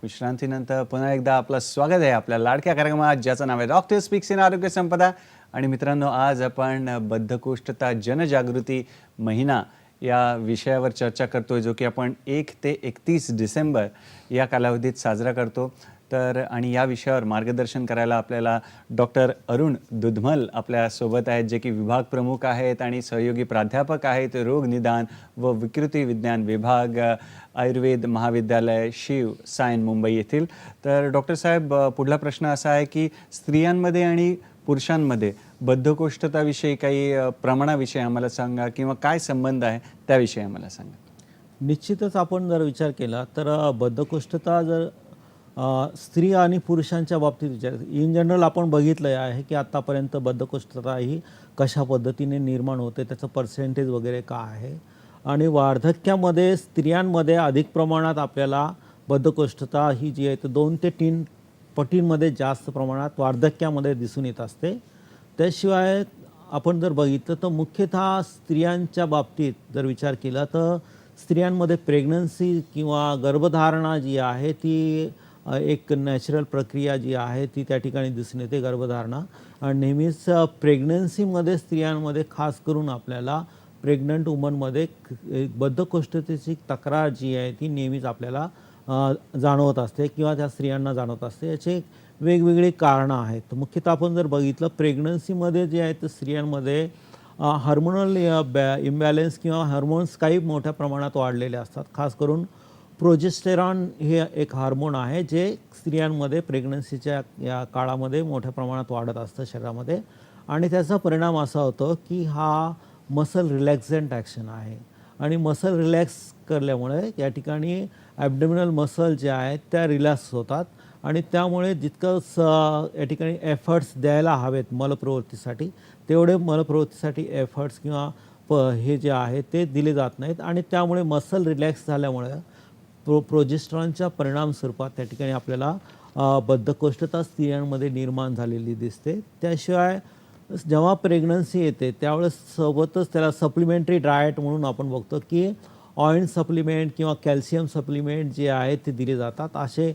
विश्रांतीनंतर पुन्हा एकदा आपलं स्वागत आहे आपल्या लाडक्या कार्यक्रमात ज्याचं नाव आहे डॉक्टर स्पीक्स इन आरोग्य संपदा. आणि मित्रांनो, आज आपण बद्धकोष्ठता जनजागृती महिना या विषयावर चर्चा करतोय, जो की आपण 1 ते 31 डिसेंबर या कालावधीत साजरा करतो. तर आणि या विषयावर मार्गदर्शन करायला आपल्याला डॉक्टर अरुण दुधमल आपल्यासोबत आहेत, जे की विभाग प्रमुख आहेत आणि सहयोगी प्राध्यापक आहेत रोग निदान व विकृती विज्ञान विभाग, आयुर्वेद महाविद्यालय शीव सायन मुंबई येथील. तर डॉक्टर साहेब, पुढला प्रश्न असा आहे की स्त्रियांमध्ये आणि पुरुषांमध्ये बद्धकोष्ठताविषयी काही प्रमाणाविषयी आम्हाला सांगा, किंवा काय संबंध आहे त्याविषयी आम्हाला सांगा. निश्चितच आपण जर विचार केला तर बद्धकोष्ठता जर स्त्री आणि पुरुषांच्या बाबतीत विचार, इन जनरल आपण बघितलं आहे की आत्तापर्यंत बद्धकोष्ठता ही कशा पद्धतीने निर्माण होते, त्याचं पर्सेंटेज वगैरे काय आहे. आणि वार्धक्यामध्ये स्त्रियांमध्ये अधिक प्रमाणात आपल्याला बद्धकोष्ठता ही जी आहे तर 2 ते 3 पटींमध्ये जास्त प्रमाणात वार्धक्यामध्ये दिसून येत असते. त्याशिवाय आपण जर बघितलं तर मुख्यतः स्त्रियांच्या बाबतीत जर विचार केला तर स्त्रियांमध्ये प्रेग्नन्सी किंवा गर्भधारणा जी आहे ती एक नॅचरल प्रक्रिया जी आहे ती त्या ठिकाणी दिसून येते, गर्भधारणा. आणि नेहमीच प्रेग्नन्सीमध्ये स्त्रियांमध्ये खास करून आपल्याला प्रेग्नंट वुमनमध्ये बद्धकोष्ठतेची तक्रार जी आहे ती नेहमीच आपल्याला जाणवत असते किंवा त्या स्त्रियांना जाणवत असते. याचे वेगवेगळी कारणं आहेत. मुख्यतः आपण जर बघितलं प्रेग्नन्सीमध्ये जे आहे तर स्त्रियांमध्ये हार्मोनल इम्बॅलन्स किंवा हार्मोन्स काही मोठ्या प्रमाणात वाढलेले असतात. खास करून प्रोजेस्टेरॉन हे एक हार्मोन आहे जे स्त्रियांमध्ये प्रेग्नन्सीच्या या काळामध्ये मोठ्या प्रमाणात वाढत असतं शरीरामध्ये. आणि त्याचा परिणाम असा होतो की हा मसल रिलॅक्झंट ॲक्शन आहे. आणि मसल रिलॅक्स करल्यामुळे या ठिकाणी ॲब्डोमिनल मसल जे आहेत त्या रिलॅक्स होतात आणि त्यामुळे जितकं या ठिकाणी एफर्ट्स द्यायला हवेत मलप्रवृत्तीसाठी तेवढे मलप्रवृत्तीसाठी एफर्ट्स किंवा हे जे आहे ते दिले जात नाहीत. आणि त्यामुळे मसल रिलॅक्स झाल्यामुळे प्रोजेस्टेरॉनच्या परिणाम स्वरूपात त्या ठिकाणी आपल्याला बद्धकोष्ठता स्त्रियांमध्ये निर्माण झालेली दिसते. त्याशिवाय जेव्हा प्रेग्नन्सी येते त्यावेळेस सोबतच त्याला सप्लिमेंटरी डाएट म्हणून आपण बघतो की ऑइल सप्लिमेंट किंवा कॅल्शियम सप्लिमेंट जे आहेत ते दिले जातात. असे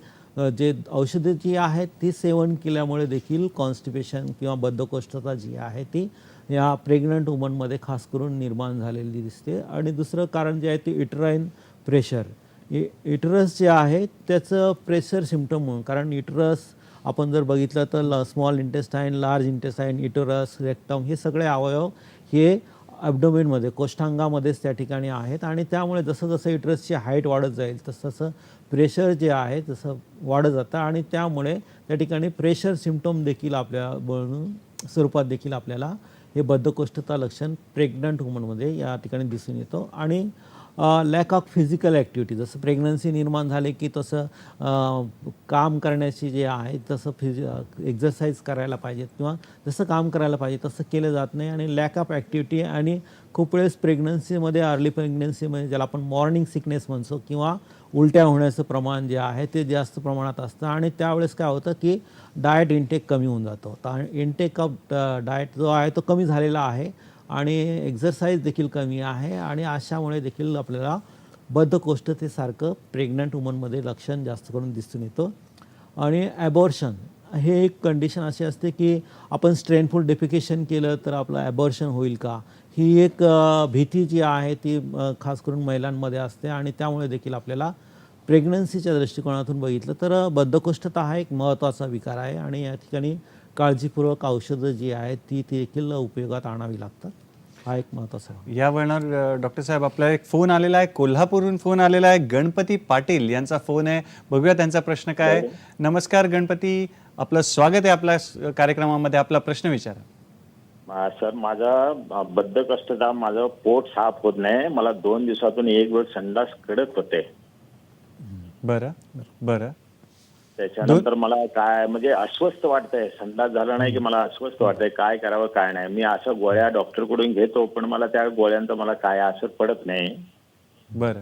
जे औषधे जी आहेत ती सेवन केल्यामुळे देखील कॉन्स्टिपेशन किंवा बद्धकोष्ठता जी आहे ती या प्रेग्नंट वुमनमध्ये खास करून निर्माण झालेली दिसते. आणि दुसरं कारण जे आहे ते युटराईन प्रेशर, युटरस जे आहे त्याचं प्रेशर सिम्पटम म्हणून, कारण युटरस आपण जर बघितलं तर small intestine, large intestine, uterus, rectum हे सगळे अवयव हे ॲब्डोमेनमध्ये कोष्ठांगामध्येच त्या ठिकाणी आहेत. आणि त्यामुळे जसं जसं युटरसची हाईट वाढत जाईल तसं तसं प्रेशर जे आहे तसं वाढत जातं आणि त्यामुळे त्या ठिकाणी प्रेशर सिम्पटम देखील आपल्या स्वरूपात देखील आपल्याला हे बद्धकोष्ठता लक्षण प्रेग्नंट वुमनमध्ये या ठिकाणी दिसून येतं. आणि लॅक ऑफ फिजिकल ॲक्टिव्हिटी, जसं प्रेग्नन्सी निर्माण झाले की तसं काम करण्याची जे आहे तसं एक्झरसाईज करायला पाहिजेत किंवा जसं काम करायला पाहिजे तसं केलं जात नाही. आणि लॅक ऑफ ॲक्टिव्हिटी आणि खूप वेळेस प्रेग्नन्सीमध्ये अर्ली प्रेग्नन्सीमध्ये ज्याला आपण मॉर्निंग सिकनेस म्हणतो किंवा उलट्या होण्याचं प्रमाण जे आहे ते जास्त प्रमाणात असतं. आणि त्यावेळेस काय होतं की डाएट इंटेक कमी होऊन जातो. तर इंटेक ऑफ डाएट जो आहे तो कमी झालेला आहे आणि एक्झरसाईज देखील कमी आहे. आणि अशामुळे देखील आपल्याला बद्धकोष्ठतेसारखं प्रेग्नंट वुमनमध्ये लक्षण जास्त करून दिसून येतं. आणि ॲबॉर्शन हे एक कंडिशन अशी असते की आपण स्ट्रेनफुल डेफिकेशन केलं तर आपलं ॲबॉर्शन होईल का, ही एक भीती जी आहे ती खास करून महिलांमध्ये असते. आणि त्यामुळे देखील आपल्याला प्रेग्नन्सीच्या दृष्टिकोनातून बघितलं तर बद्धकोष्ठता हा एक महत्त्वाचा विकार आहे. आणि या ठिकाणी काळजीपूर्वक औषधं जी आहेत ती देखील उपयोगात आणावी लागतात. हा एक महत्त्वाचा या वळणावर डॉक्टर साहेब आपला एक फोन आलेला आहे, कोल्हापूरहून फोन आलेला आहे. गणपती पाटील यांचा फोन आहे, बघूया त्यांचा प्रश्न काय आहे. नमस्कार गणपती, आपलं स्वागत आहे आपल्या कार्यक्रमामध्ये. आपला प्रश्न विचारा. सर, माझा बद्धकोष्ठता, माझं पोट साफ होत नाही. मला 2 दिवसातून एक वेळ संडास कडक होते. बरं बरं. त्याच्यानंतर मला काय म्हणजे अस्वस्थ वाटतंय. संडास झाला नाही की मला अस्वस्थ वाटतंय, काय करावं काय नाही. मी असं गोळ्या डॉक्टरकडून घेतो पण मला त्या गोळ्यांचा मला काय असर पडत नाही. बरं,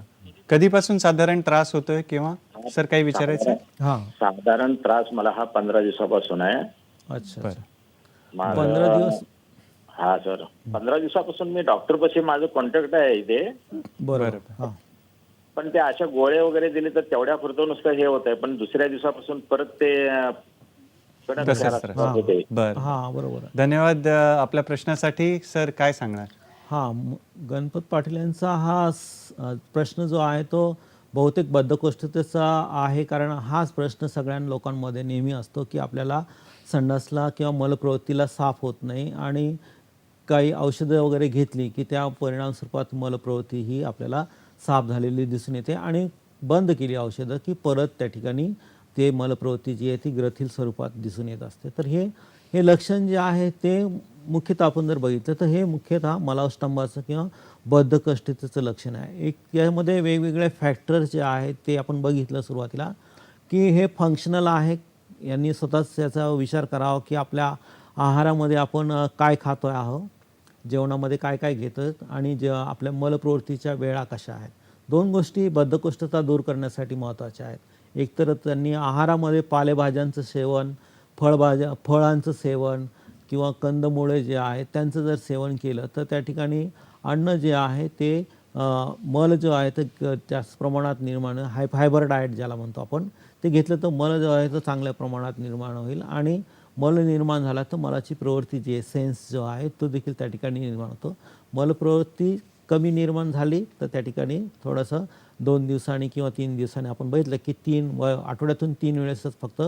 कधीपासून साधारण त्रास होतोय किंवा सर काही विचारायचं? हां, साधारण त्रास मला हा 15 दिवसापासून आहे. अच्छा. बरं. 15 दिवस. हा सर, 15 दिवसापासून मी डॉक्टरपाशी माझं कॉन्टॅक्ट आहे इथे. बरोबर. हां, पण ते अशा गोळ्या वगैरे दिले तर तेवढ्या पुरतं नुसतं हे होत आहे. पण दुसऱ्या दिवसापासून परत ते तसंच त्रास. होते. बरं, हां, बरोबर. धन्यवाद आपल्या प्रश्नासाठी. सर काय सांगणार? गणपत पाटील यांचा हा प्रश्न जो आहे तो बहुतेक बद्धकोष्ठतेचा आहे, कारण हाच प्रश्न सगळ्या लोकांमध्ये नेहमी असतो की आपल्याला संडासला किंवा मलप्रवृत्तीला साफ होत नाही आणि काही औषधं वगैरे घेतली की त्या परिणाम स्वरूपात मलप्रवृत्ती ही आपल्याला साफ झालेली दिसून येते आणि बंद केली औषधं की परत त्या ठिकाणी ते मलप्रवृत्ती जी आहे ती ग्रथील स्वरूपात दिसून येत असते. तर हे लक्षण जे आहे ते मुख्यतः आपण जर बघितलं तर हे मुख्यतः मलावस्तंभाचं किंवा बद्धकोष्ठतेचं लक्षण आहे. यामध्ये वेगवेगळे फॅक्टर्स जे आहेत ते आपण बघितलं सुरुवातीला की हे फंक्शनल आहे. यांनी स्वतःच याचा विचार करावा की आपल्या आहारामध्ये आपण काय खातो आहोत, जेवणामध्ये काय काय घेतो आणि आपल्या मलप्रवृत्तीच्या वेळा कशा आहेत. 2 गोष्टी बद्धकोष्ठता दूर करण्यासाठी महत्त्वाच्या आहेत. एकतर त्यांनी आहारामध्ये पालेभाज्यांचं सेवन, फळांचं सेवन किंवा कंदमुळे जे आहेत त्यांचं जर सेवन केलं तर त्या ठिकाणी अन्न जे आहे ते मल जो आहे तर जास्त प्रमाणात निर्माण फायबर डाएट ज्याला म्हणतो आपण ते घेतलं तर मल जो आहे तो चांगल्या प्रमाणात निर्माण होईल आणि मल निर्माण झाला तर मलाची प्रवृत्ती जी आहे सेन्स जो आहे तो देखील त्या ठिकाणी निर्माण होतो. मलप्रवृत्ती कमी निर्माण झाली तर त्या ठिकाणी थोडंसं 2 दिवसांनी किंवा 3 दिवसांनी आपण बघितलं की आठवड्यातून 3 वेळेसच फक्त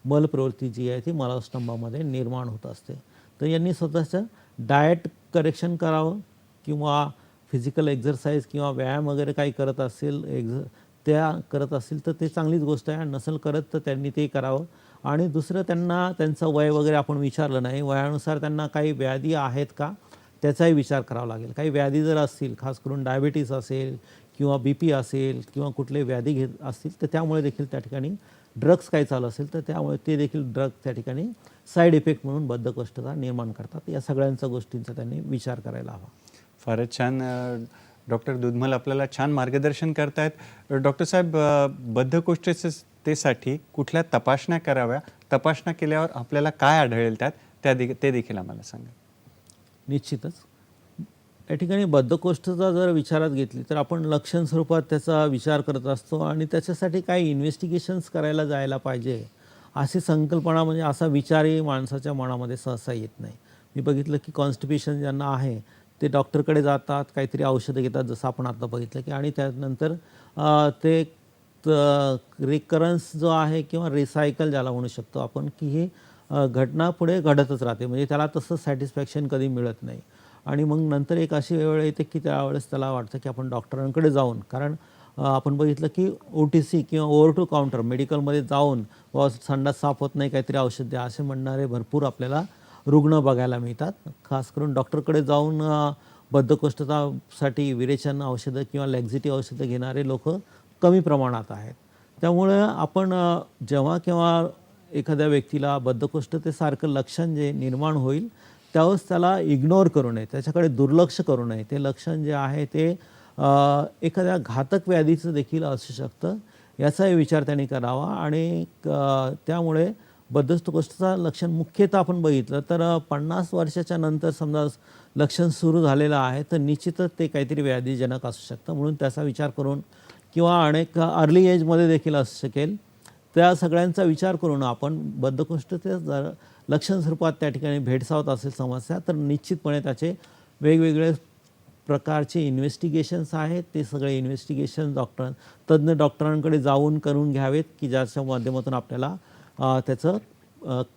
मलप्रवृत्ती जी आहे ती मलास्तंभामध्ये निर्माण होत असते. तर यांनी स्वतःचं डाएट करेक्शन करावं किंवा फिजिकल एक्झरसाइज किंवा व्यायाम वगैरे काही करत असेल त्या करत असतील तर ते चांगलीच गोष्ट आहे. नसेल करत तर त्यांनी ते करावं. आणि दुसरं त्यांना त्यांचं वय वगैरे आपण विचारलं नाही, वयानुसार त्यांना काही व्याधी आहेत का त्याचाही विचार करावा लागेल. काही व्याधी जर असतील, खास करून डायबिटीस असेल किंवा BP असेल किंवा कुठले व्याधी घेत असतील तर त्यामुळे देखील त्या ठिकाणी ड्रग्स काही चालू असेल तर त्यामुळे ते देखील ड्रग त्या ठिकाणी साईड इफेक्ट म्हणून बद्धकोष्ठता निर्माण करतात. या सगळ्यांच्या गोष्टींचा त्यांनी विचार करायला हवा. फारच छान. डॉक्टर दुधमल आपल्याला छान मार्गदर्शन करतायत. डॉक्टर साहेब, बद्धकोष्ठतेसाठी कुठल्या तपासण्या कराव्या, तपासण्या केल्यावर आपल्याला काय आढळेल ते देखील आम्हाला सांगा. निश्चितच या ठिकाणी बद्धकोष्ठता जर विचारात घेतली तर आपण लक्षण स्वरूपात त्याचा विचार करत असतो आणि त्याच्यासाठी काही इन्व्हेस्टिगेशन्स करायला जायला पाहिजे अशी संकल्पना म्हणजे असा विचारही माणसाच्या मनामध्ये सहसा येत नाही. मी बघितलं की कॉन्स्टिपेशन ज्यांना आहे ते डॉक्टरकडे जातात, काहीतरी औषधं घेतात जसं आपण आता बघितलं की आणि त्यानंतर ते रिकरन्स जो आहे किंवा रिसायकल ज्याला म्हणू शकतो आपण की ही घटना पुढे घडतच राहते, म्हणजे त्याला तसं सॅटिस्फॅक्शन कधी मिळत नाही. आणि मग नंतर एक अशी वेळ येते की त्यावेळेस त्याला वाटतं की आपण डॉक्टरांकडे जाऊन, कारण आपण बघितलं की OTC किंवा ओव्हर टू काउंटर मेडिकलमध्ये जाऊन संडास साफ होत नाही काहीतरी औषध द्या असे म्हणणारे भरपूर आपल्याला रुग्ण बघायला मिळतात. खास करून डॉक्टरकडे जाऊन बद्धकोष्ठतासाठी विरेचन औषधं किंवा लॅक्झिटी औषधं घेणारे लोक कमी प्रमाणात आहेत. त्यामुळे आपण जेव्हा केव्हा एखाद्या व्यक्तीला बद्धकोष्ठतेसारखं लक्षण जे निर्माण होईल त्यावेळेस त्याला इग्नोर करू नये, त्याच्याकडे दुर्लक्ष करू नये. ते लक्षण जे आहे ते एखाद्या घातक व्याधीचं देखील असू शकतं याचाही विचार त्यांनी करावा. आणि त्यामुळे बद्धकोष्ठता लक्षण मुख्यतः आपण बघितलं तर 50 वर्षाच्या नंतर समजा लक्षण सुरू झालेलं आहे तर निश्चितच ते काहीतरी व्याधीजनक असू शकतं. म्हणून त्याचा विचार करून किंवा अनेक अर्ली एजमध्ये देखील असू शकेल, त्या सगळ्यांचा विचार करून आपण बद्धकोष्ठते जर लक्षण स्वरूपात त्या ठिकाणी भेडसावत असेल समस्या तर निश्चितपणे त्याचे वेगवेगळे प्रकारचे इन्व्हेस्टिगेशन्स आहेत. ते सगळे इन्व्हेस्टिगेशन तज्ज्ञ डॉक्टरांकडे जाऊन करून घ्यावेत की ज्याच्या माध्यमातून आपल्याला त्याचं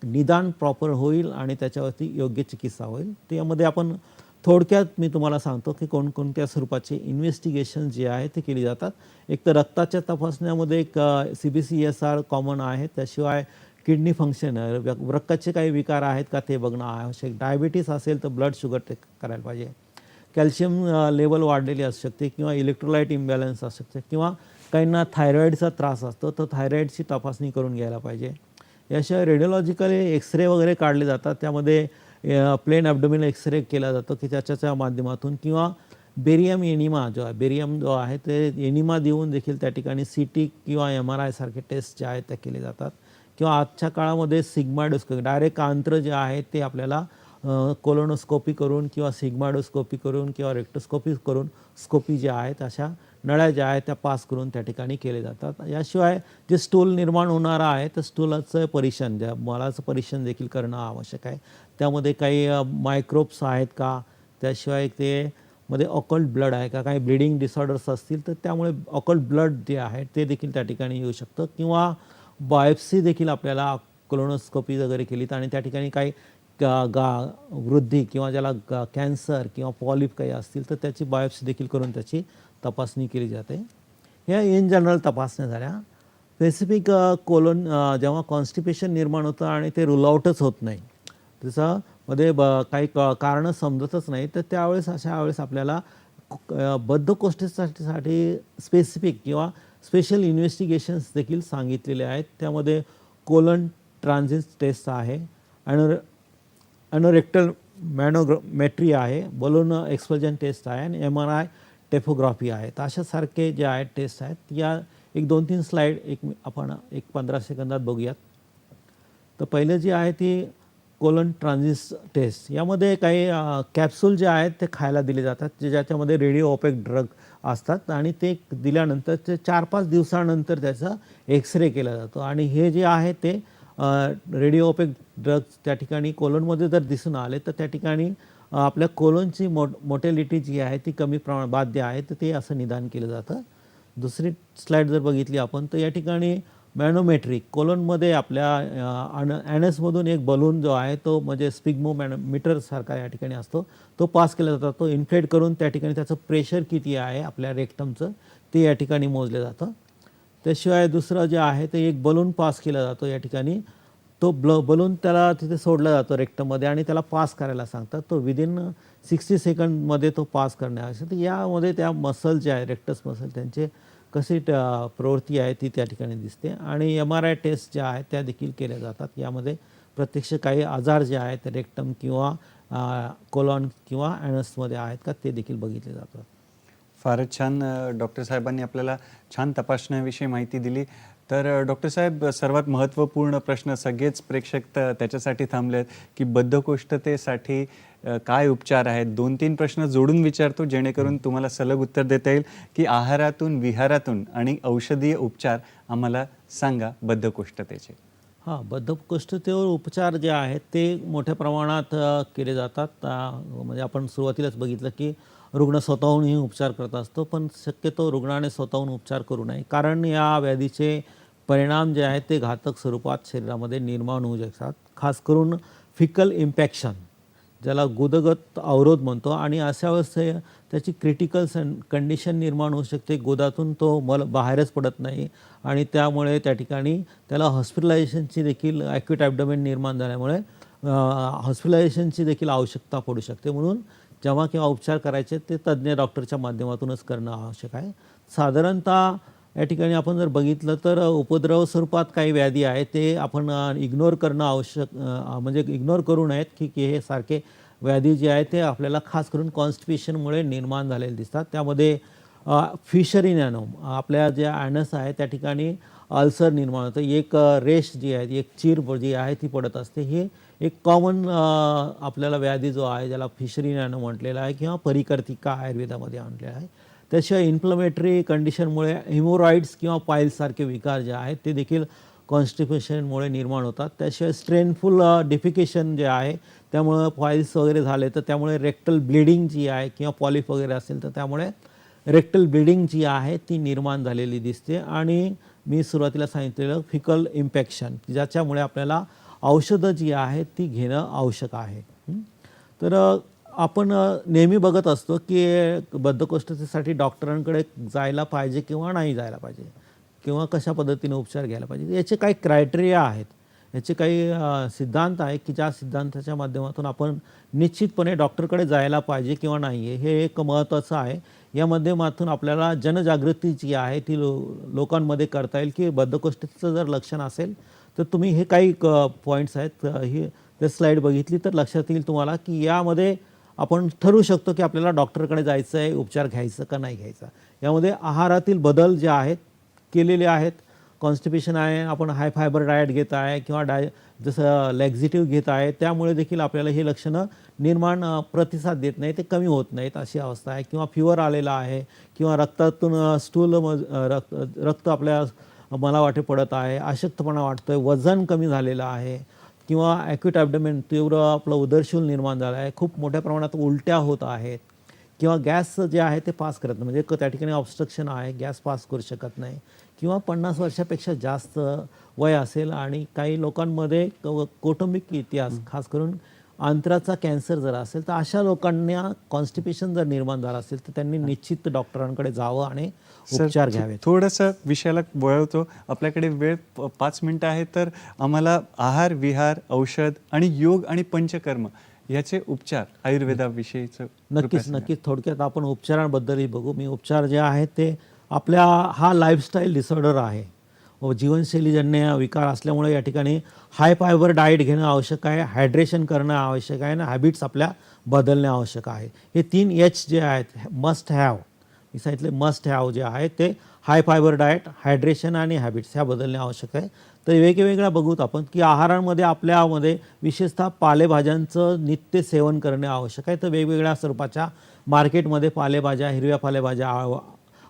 निदान प्रॉपर होईल आणि त्याच्यावरती योग्य चिकित्सा होईल. त्यामध्ये आपण थोडक्यात मी तुम्हाला सांगतो की कोणकोणत्या स्वरूपाचे इन्व्हेस्टिगेशन जे आहे ते केली जातात. एक तर रक्ताच्या तपासण्यामध्ये एक CBCSR कॉमन आहे. त्याशिवाय किडनी फंक्शन, वृक्काचे काही विकार आहेत का ते बघणं आवश्यक. डायबिटीस असेल तर ब्लड शुगर टेक करायला पाहिजे. कॅल्शियम लेवल वाढलेली असू शकते किंवा इलेक्ट्रोलाइट इम्बॅलन्स असू शकते किंवा काहींना थायरॉईडचा त्रास असतो तर थायरॉईडची तपासणी करून घ्यायला पाहिजे. याशिवाय रेडिओलॉजिकली एक्सरे वगैरे काढले जातात, त्यामध्ये प्लेन ॲब्डोमिनल एक्सरे केला जातो की त्याच्या माध्यमातून किंवा बेरियम एनिमा जो आहे ते एनिमा देऊन देखील त्या ठिकाणी CT किंवा MRI सारखे टेस्ट जे आहेत त्या केले जातात. किंवा आजच्या काळामध्ये सिग्माडोस्कोपी, डायरेक्ट आंत्र जे आहे ते आपल्याला कोलोनोस्कोपी करून किंवा सिग्माडोस्कोपी करून किंवा रेक्टोस्कोपी करून स्कोपी ज्या आहेत अशा नळ्या ज्या आहेत त्या पास करून त्या ठिकाणी केले जातात. याशिवाय जे स्टूल निर्माण होणारं आहे तर स्टूलाचं परीक्षण, ज्या मलाचं परीक्षण देखील करणं आवश्यक आहे. त्यामध्ये काही मायक्रोब्स आहेत का, त्याशिवाय ते मध्ये ऑकल्ट ब्लड आहे का, काही ब्लिडिंग डिसऑर्डर्स असतील तर त्यामुळे ऑकल्ट ब्लड जे आहे ते देखील त्या ठिकाणी येऊ शकतं. किंवा बायोप्सी देखील आपल्याला कोलोनोस्कोपी वगैरे केली आणि त्या ठिकाणी काही वृद्धी किंवा ज्याला कॅन्सर किंवा पॉलिप काही असतील तर त्याची बायोप्सी देखील करून त्याची तपासणी केली जाते. ह्या इन जनरल तपासण्या झाल्या. स्पेसिफिक कोलन जेव्हा कॉन्स्टिपेशन निर्माण होतं आणि ते रूल आउटच होत नाही, त्याच्यामध्ये काही कारणं समजतच नाही, तर त्यावेळेस अशा वेळेस आपल्याला बद्धकोष्ठतेसाठी स्पेसिफिक किंवा स्पेशल इन्व्हेस्टिगेशन्स देखील सांगितलेले आहेत. त्यामध्ये कोलन ट्रान्झिट टेस्ट आहे, अॅनोरेक्टल मॅनोमेट्री आहे, बलून एक्सपल्जन टेस्ट आहे आणि MRI टेफोग्राफी आहे. तर अशासारखे जे आहेत टेस्ट आहेत, या एक 2-3 स्लाईड आपण 15 सेकंदात बघूयात. तर पहिलं जे आहे ती कोलन ट्रान्झिट टेस्ट. यामध्ये काही कॅप्सूल जे आहेत ते खायला दिले जातात, ज्याच्यामध्ये रेडिओ ओपेक ड्रग असतात आणि ते दिल्यानंतर ते 4-5 दिवसानंतर त्याचा एक्सरे केला जातो आणि हे जे आहे ते रेडिओ ओपेक ड्रग्स त्या ठिकाणी कोलनमध्ये जर दिसून आले तर त्या ठिकाणी आपल्या कोलनची मोटेलिटी जी आहे ती कमी प्रमाणात बाध्य आहे, तर ते असं निदान केलं जातं. दुसरी स्लाईड जर बघितली आपण तर या ठिकाणी मॅनोमेट्रिक कोलनमध्ये आपल्या ॲनसमधून एक बलून जो आहे तो म्हणजे स्पिग्मोमीटर सारखा या ठिकाणी असतो, तो पास केला जातो. तो इन्फ्लेट करून त्या ठिकाणी त्याचं प्रेशर किती आहे आपल्या रेक्टमचं ते या ठिकाणी मोजलं जातं. त्याशिवाय दुसरं जे आहे ते एक बलून पास केला जातो या ठिकाणी. तो बलून त्याला तिथे सोडला जातो रेक्टममध्ये आणि त्याला पास करायला सांगतात. तो विदिन 60 सेकंडमध्ये तो पास करणे आवश्यक. तर यामध्ये त्या मसल जे आहे रेक्टस मसल त्यांचे कशी प्रवृत्ती आहे ती त्या ठिकाणी दिसते. आणि MRI टेस्ट ज्या आहेत त्या देखील केल्या जातात. यामध्ये प्रत्यक्ष काही आजार जे आहेत रेक्टम किंवा कोलॉन किंवा ॲनसमध्ये आहेत का ते देखील बघितले जातात. फारच छान डॉक्टर साहेबांनी आपल्याला छान तपासण्याविषयी माहिती दिली. तर डॉक्टर साहेब, सर्वात महत्त्वपूर्ण प्रश्न, सगळेच प्रेक्षक त्याच्यासाठी थांबले आहेत की बद्धकोष्ठतेसाठी काय उपचार आहेत. 2-3 प्रश्न जोडून विचारतो जेणेकरून तुम्हाला सलग उत्तर देता येईल की आहारातून, विहारातून आणि औषधीय उपचार आम्हाला सांगा बद्धकोष्ठतेचे. हां, बद्धकोष्ठतेवर उपचार जे आहेत ते मोठ्या प्रमाणात केले जातात. म्हणजे आपण सुरुवातीलाच बघितलं की रुग्ण स्वतःहूनही उपचार करत असतो, पण शक्यतो रुग्णाने स्वतःहून उपचार करू नये, कारण या व्याधीचे परिणाम जे आहेत ते घातक स्वरूपात शरीरामध्ये निर्माण होऊ शकतात. खास करून फिकल इम्पॅक्शन, ज्याला गुदगत अवरोध म्हणतो, आणि अशा वेळेस त्याची क्रिटिकल कंडिशन निर्माण होऊ शकते. गोदातून तो मल बाहेरच पडत नाही आणि त्यामुळे त्या ठिकाणी त्याला हॉस्पिटलायझेशनची देखील ॲक्यूट ॲब्डोमेन निर्माण झाल्यामुळे हॉस्पिटलायझेशनची देखील आवश्यकता पडू शकते. म्हणून जेव्हा केव्हा उपचार करायचे ते तज्ज्ञ डॉक्टरच्या माध्यमातूनच करणं आवश्यक आहे. साधारणतः या ठिकाणी आपण जर बघितलं तर उपद्रव स्वरूपात काही व्याधी आहेत ते आपण इग्नोर करणं आवश्यक, म्हणजे इग्नोर करू नयेत की हे सारखे व्याधी जे आहेत ते आपल्याला खास करून कॉन्स्टिपेशनमुळे निर्माण झालेले दिसतात. त्यामध्ये फिशरी नॅनो, आपल्या ज्या ॲनस आहे त्या ठिकाणी अल्सर निर्माण होतं. एक रेष जी आहे, एक चीर जी आहे ती पडत असते. हे एक कॉमन आपल्याला व्याधी जो आहे ज्याला फिशरी नॅनो म्हटलेला आहे किंवा परिकर्तिका आयुर्वेदामध्ये म्हटलेला आहे. त्याशिवाय इन्फ्लमेटरी कंडिशनमुळे हिमोरॉइड्स किंवा पाईल्ससारखे विकार जे आहेत ते देखील कॉन्स्टिपेशनमुळे निर्माण होतात. त्याशिवाय स्ट्रेनफुल डिफिकेशन जे आहे त्यामुळं पाईल्स वगैरे झाले तर त्यामुळे रेक्टल ब्लिडिंग जी आहे किंवा पॉलिप वगैरे असेल तर त्यामुळे रेक्टल ब्लिडिंग जी आहे ती निर्माण झालेली दिसते. आणि मी सुरुवातीला सांगितलेलं फिकल इम्पॅक्शन, ज्याच्यामुळे आपल्याला औषधं जी आहेत ती घेणं आवश्यक आहे. तर आपण नेहमी बघत असतो की बद्धकोष्ठतेसाठी डॉक्टरांकडे जायला पाहिजे किंवा नाही जायला पाहिजे किंवा कशा पद्धतीने उपचार घ्यायला पाहिजे. याचे काही क्रायटेरिया आहेत, याचे काही सिद्धांत आहे की ज्या सिद्धांताच्या माध्यमातून आपण निश्चितपणे डॉक्टरकडे जायला पाहिजे किंवा नाही हे एक महत्त्वाचं आहे. या माध्यमातून आपल्याला जनजागृती जी आहे ती लोकांमध्ये करता येईल की बद्धकोष्ठतेचं जर लक्षण असेल तर तुम्ही हे काही पॉईंट्स आहेत, ही ते स्लाईड बघितली तर लक्षात येईल तुम्हाला की यामध्ये आपण ठरवू शकतो की आपल्याला डॉक्टरकडे जायचं आहे, उपचार घ्यायचं का नाही घ्यायचा. यामध्ये आहारातील बदल जे आहेत केलेले आहेत. कॉन्स्टिपेशन आहे, आपण हाय फायबर डाएट घेत आहे किंवा जसं लॅक्झिटिव्ह घेत आहे, त्यामुळे देखील आपल्याला हे लक्षणं निर्माण प्रतिसाद देत नाही, ते कमी होत नाहीत अशी अवस्था आहे. किंवा फिवर आलेला आहे किंवा रक्तातून रक्त आपल्या मलावाटे पडत आहे, अशक्तपणा वाटतोय, वजन कमी झालेलं आहे किंवा ॲक्यूट ॲब्डोमेन तीव्र आपलं उदरशूल निर्माण झालं आहे, खूप मोठ्या प्रमाणात उलट्या होत आहेत किंवा गॅस जे आहे ते पास करत नाही, म्हणजे त्या ठिकाणी ऑब्स्ट्रक्शन आहे, गॅस पास करू शकत नाही, किंवा 50 वर्षापेक्षा जास्त वय असेल आणि काही लोकांमध्ये कौटुंबिक इतिहास खास करून अंत्राचा कॅन्सर जर असेल तर अशा लोकांना कॉन्स्टिपेशन जर निर्माण झालं असेल तर त्यांनी निश्चित डॉक्टरांकडे जावं आणि उपचार घ्यावेत. थोडंसं विषयाला वळवतो, आपल्याकडे वेळ 5 मिनिटं आहे, तर आम्हाला आहार विहार औषध आणि योग आणि पंचकर्म याचे उपचार आयुर्वेदाविषयीचं नक्कीच थोडक्यात आपण उपचारांबद्दलही बघू. मी उपचार जे आहेत ते आपल्या हा लाईफस्टाईल डिसऑर्डर आहे व जीवनशैलीजन्य विकार असल्यामुळे या ठिकाणी हाय फायबर डाएट घेणं आवश्यक आहे, हायड्रेशन करणं आवश्यक आहे आणि हॅबिट्स आपल्या बदलणे आवश्यक आहे. हे 3 H जे आहेत मस्ट हॅव, मी सांगितले मस्ट हॅव जे आहे ते हाय फायबर डाएट, हायड्रेशन आणि हॅबिट्स ह्या बदलणे आवश्यक आहे. तर वेगवेगळ्या बघूत आपण की आहारामध्ये आपल्यामध्ये विशेषतः पालेभाज्यांचं नित्य सेवन करणे आवश्यक आहे. तर वेगवेगळ्या स्वरूपाच्या मार्केटमध्ये पालेभाज्या, हिरव्या पालेभाज्या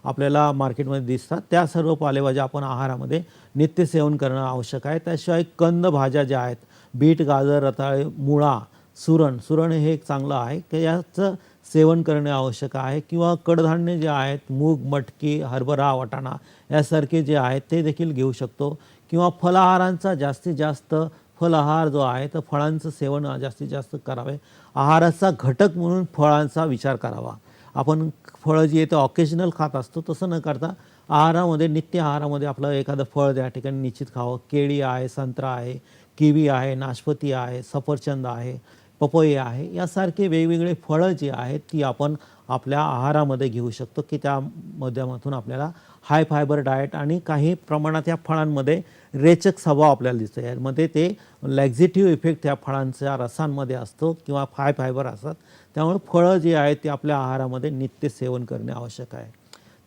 आपल्याला मार्केटमध्ये दिसतात, त्या सर्व पालेभाज्या आपण आहारामध्ये नित्य सेवन करणं आवश्यक आहे. त्याशिवाय कंदभाज्या ज्या आहेत बीट, गाजर, रताळे, मुळा, सुरण हे एक चांगलं आहे की याचं सेवन करणे आवश्यक आहे. किंवा कडधान्य जे आहेत मूग, मटकी, हरभरा, वाटाणा यासारखे जे आहेत ते देखील घेऊ शकतो. किंवा फलाहारांचा जास्तीत जास्त फलाहार जो आहे तर फळांचं सेवन जास्तीत जास्त करावे. आहाराचा घटक म्हणून फळांचा विचार करावा. आपण फळं जी आहे ते ऑकेजनल खात असतो, तसं न करता आहारामध्ये नित्य आहारामध्ये आपलं एखादं फळ त्या ठिकाणी निश्चित खावं. केळी आहे, संत्रा आहे, किवी आहे, नाशपती आहे, सफरचंद आहे, पपई आहे, यासारखे वेगवेगळे फळं जी आहेत ती आपण आपल्या आहारामध्ये घेऊ शकतो की त्या माध्यमातून आपल्याला हाय फायबर डाएट आणि काही प्रमाणात या फळांमध्ये रेचक स्वभाव आपल्याला दिसतो. यामध्ये ते लॅक्झेटिव्ह इफेक्ट त्या फळांच्या रसांमध्ये असतो किंवा हाय फायबर असतात. त्यामुळे फळं जी आहेत ती आपल्या आहारामध्ये नित्य सेवन करणे आवश्यक आहे.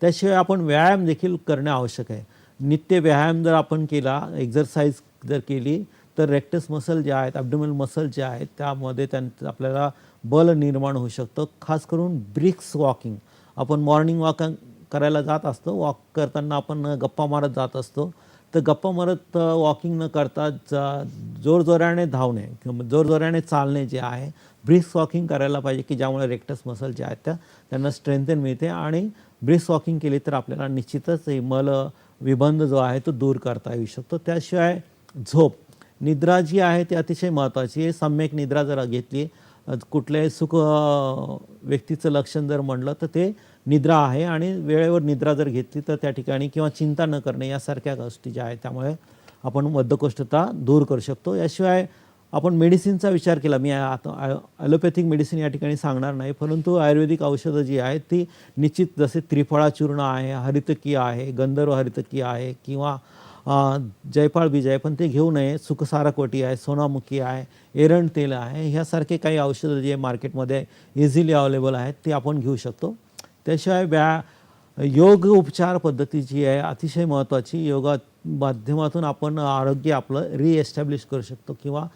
त्याशिवाय आपण व्यायाम देखील करणे आवश्यक आहे. नित्य व्यायाम जर आपण केला, एक्झरसाइज जर केली तर रेक्टस मसल जे आहेत, ॲब्डोमिनल मसल जे आहेत त्यामध्ये त्यांचं आपल्याला बल निर्माण होऊ शकतं. खास करून ब्रिक्स वॉकिंग, आपण मॉर्निंग वॉक करायला जात असतो, वॉक करताना आपण गप्पा मारत जात असतो, तर गप्पा मारत वॉकिंग न करता जोरजोराने धावणे किंवा जोरजोराने चालणे जे आहे, ब्रिक्स वॉकिंग करायला पाहिजे की ज्यामुळे रेक्टस मसल जे आहेत त्यांना स्ट्रेंथन मिळते आणि ब्रिक्स वॉकिंग केली तर आपल्याला निश्चितच मल विबंध जो आहे तो दूर करता येऊ शकतो. त्याशिवाय झोप, निद्रा जी आहे ती अतिशय महत्त्वाची आहे. सम्यक निद्रा जर घेतली, कुठल्याही सुख व्यक्तीचं लक्षण जर म्हणलं तर ते निद्रा आहे आणि वेळेवर निद्रा जर घेतली तर त्या ठिकाणी किंवा चिंता न करणे यासारख्या गोष्टी ज्या आहेत त्यामुळे आपण बद्धकोष्ठता दूर करू शकतो. याशिवाय आपण मेडिसिनचा विचार केला, मी आता ॲलोपॅथिक मेडिसिन या ठिकाणी सांगणार नाही, परंतु आयुर्वेदिक औषधं जी आहेत ती निश्चित जसे त्रिफळा चूर्ण आहे, हरितकी आहे, गंधर्व हरितकी आहे किंवा जयपाळ बीज आहे, पण ते घेऊ नये. सुखसारकोटी आहे, सोनामुखी आहे, एरण तेल आहे, ह्यासारखे काही औषधं जे मार्केटमध्ये इझिली अवेलेबल आहेत ते आपण घेऊ शकतो. त्याशिवाय योग उपचार पद्धती जी आहे अतिशय महत्त्वाची. योगा माध्यमातून आपण आरोग्य आपलं रिएस्टॅब्लिश करू शकतो किंवा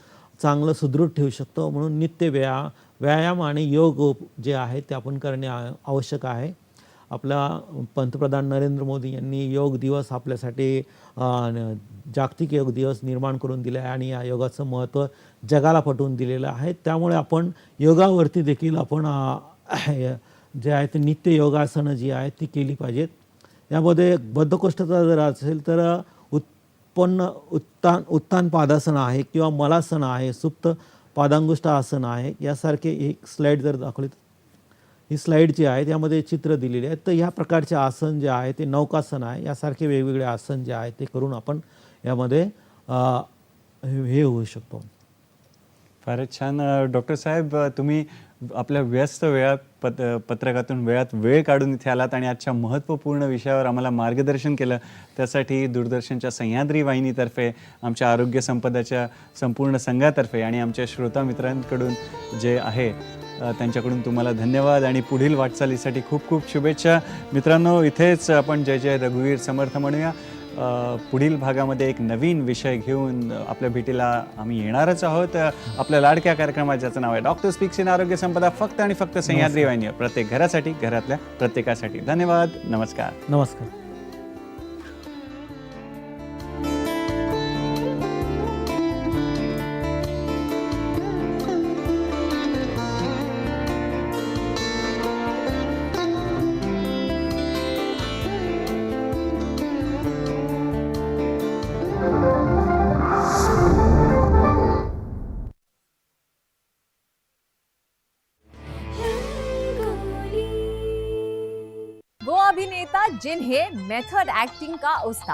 चांगलं सुदृढ ठेवू शकतो. म्हणून नित्य व्यायाम आणि योग जे आहे ते आपण करणे आवश्यक आहे. आपला पंतप्रधान नरेंद्र मोदी यांनी योग दिवस आपल्यासाठी जागतिक योग दिवस निर्माण करून दिले आहे आणि या योगाचं महत्त्व जगाला पटवून दिलेलं आहे. त्यामुळे आपण योगावरती देखील आपण जे आहे ते नित्य योगासनं जी आहेत ती केली पाहिजेत. यामध्ये बद्धकोष्ठता जर असेल तर उत्तान पादासन आहे किंवा मलासन आहे, सुप्त पादांगुष्ठ आसन आहे, यासारखे एक स्लाईड जर दाखवली, ही स्लाईड जी आहे त्यामध्ये चित्र दिलेली आहे. तर ह्या प्रकारचे आसन जे आहे ते नौकासन आहे, यासारखे वेगवेगळे आसन जे आहे ते करून आपण यामध्ये हे होऊ शकतो. फारच छान डॉक्टर साहेब, तुम्ही आपल्या व्यस्त पत्रकातून वेळ काढून इथे आलात आणि आजच्या महत्त्वपूर्ण विषयावर आम्हाला मार्गदर्शन केलं. त्यासाठी दूरदर्शनच्या सह्याद्री वाहिनीतर्फे, आमच्या आरोग्य संपदाच्या संपूर्ण संघातर्फे आणि आमच्या श्रोता मित्रांकडून जे आहे त्यांच्याकडून तुम्हाला धन्यवाद आणि पुढील वाटचालीसाठी खूप खूप शुभेच्छा. मित्रांनो, इथेच आपण जय जय रघुवीर समर्थ म्हणूया. पुढील भागामध्ये एक नवीन विषय घेऊन आपल्या भेटीला आम्ही येणारच आहोत. आपल्या लाडक्या कार्यक्रमात ज्याचं नाव आहे डॉक्टर स्पीक्स इन आरोग्य संपदा, फक्त आणि फक्त सह्याद्री वाहिनीवर, प्रत्येक घरासाठी, घरातल्या प्रत्येकासाठी. धन्यवाद. नमस्कार. नमस्कार. जिन्हें मेथड एक्टिंग का उस्ताद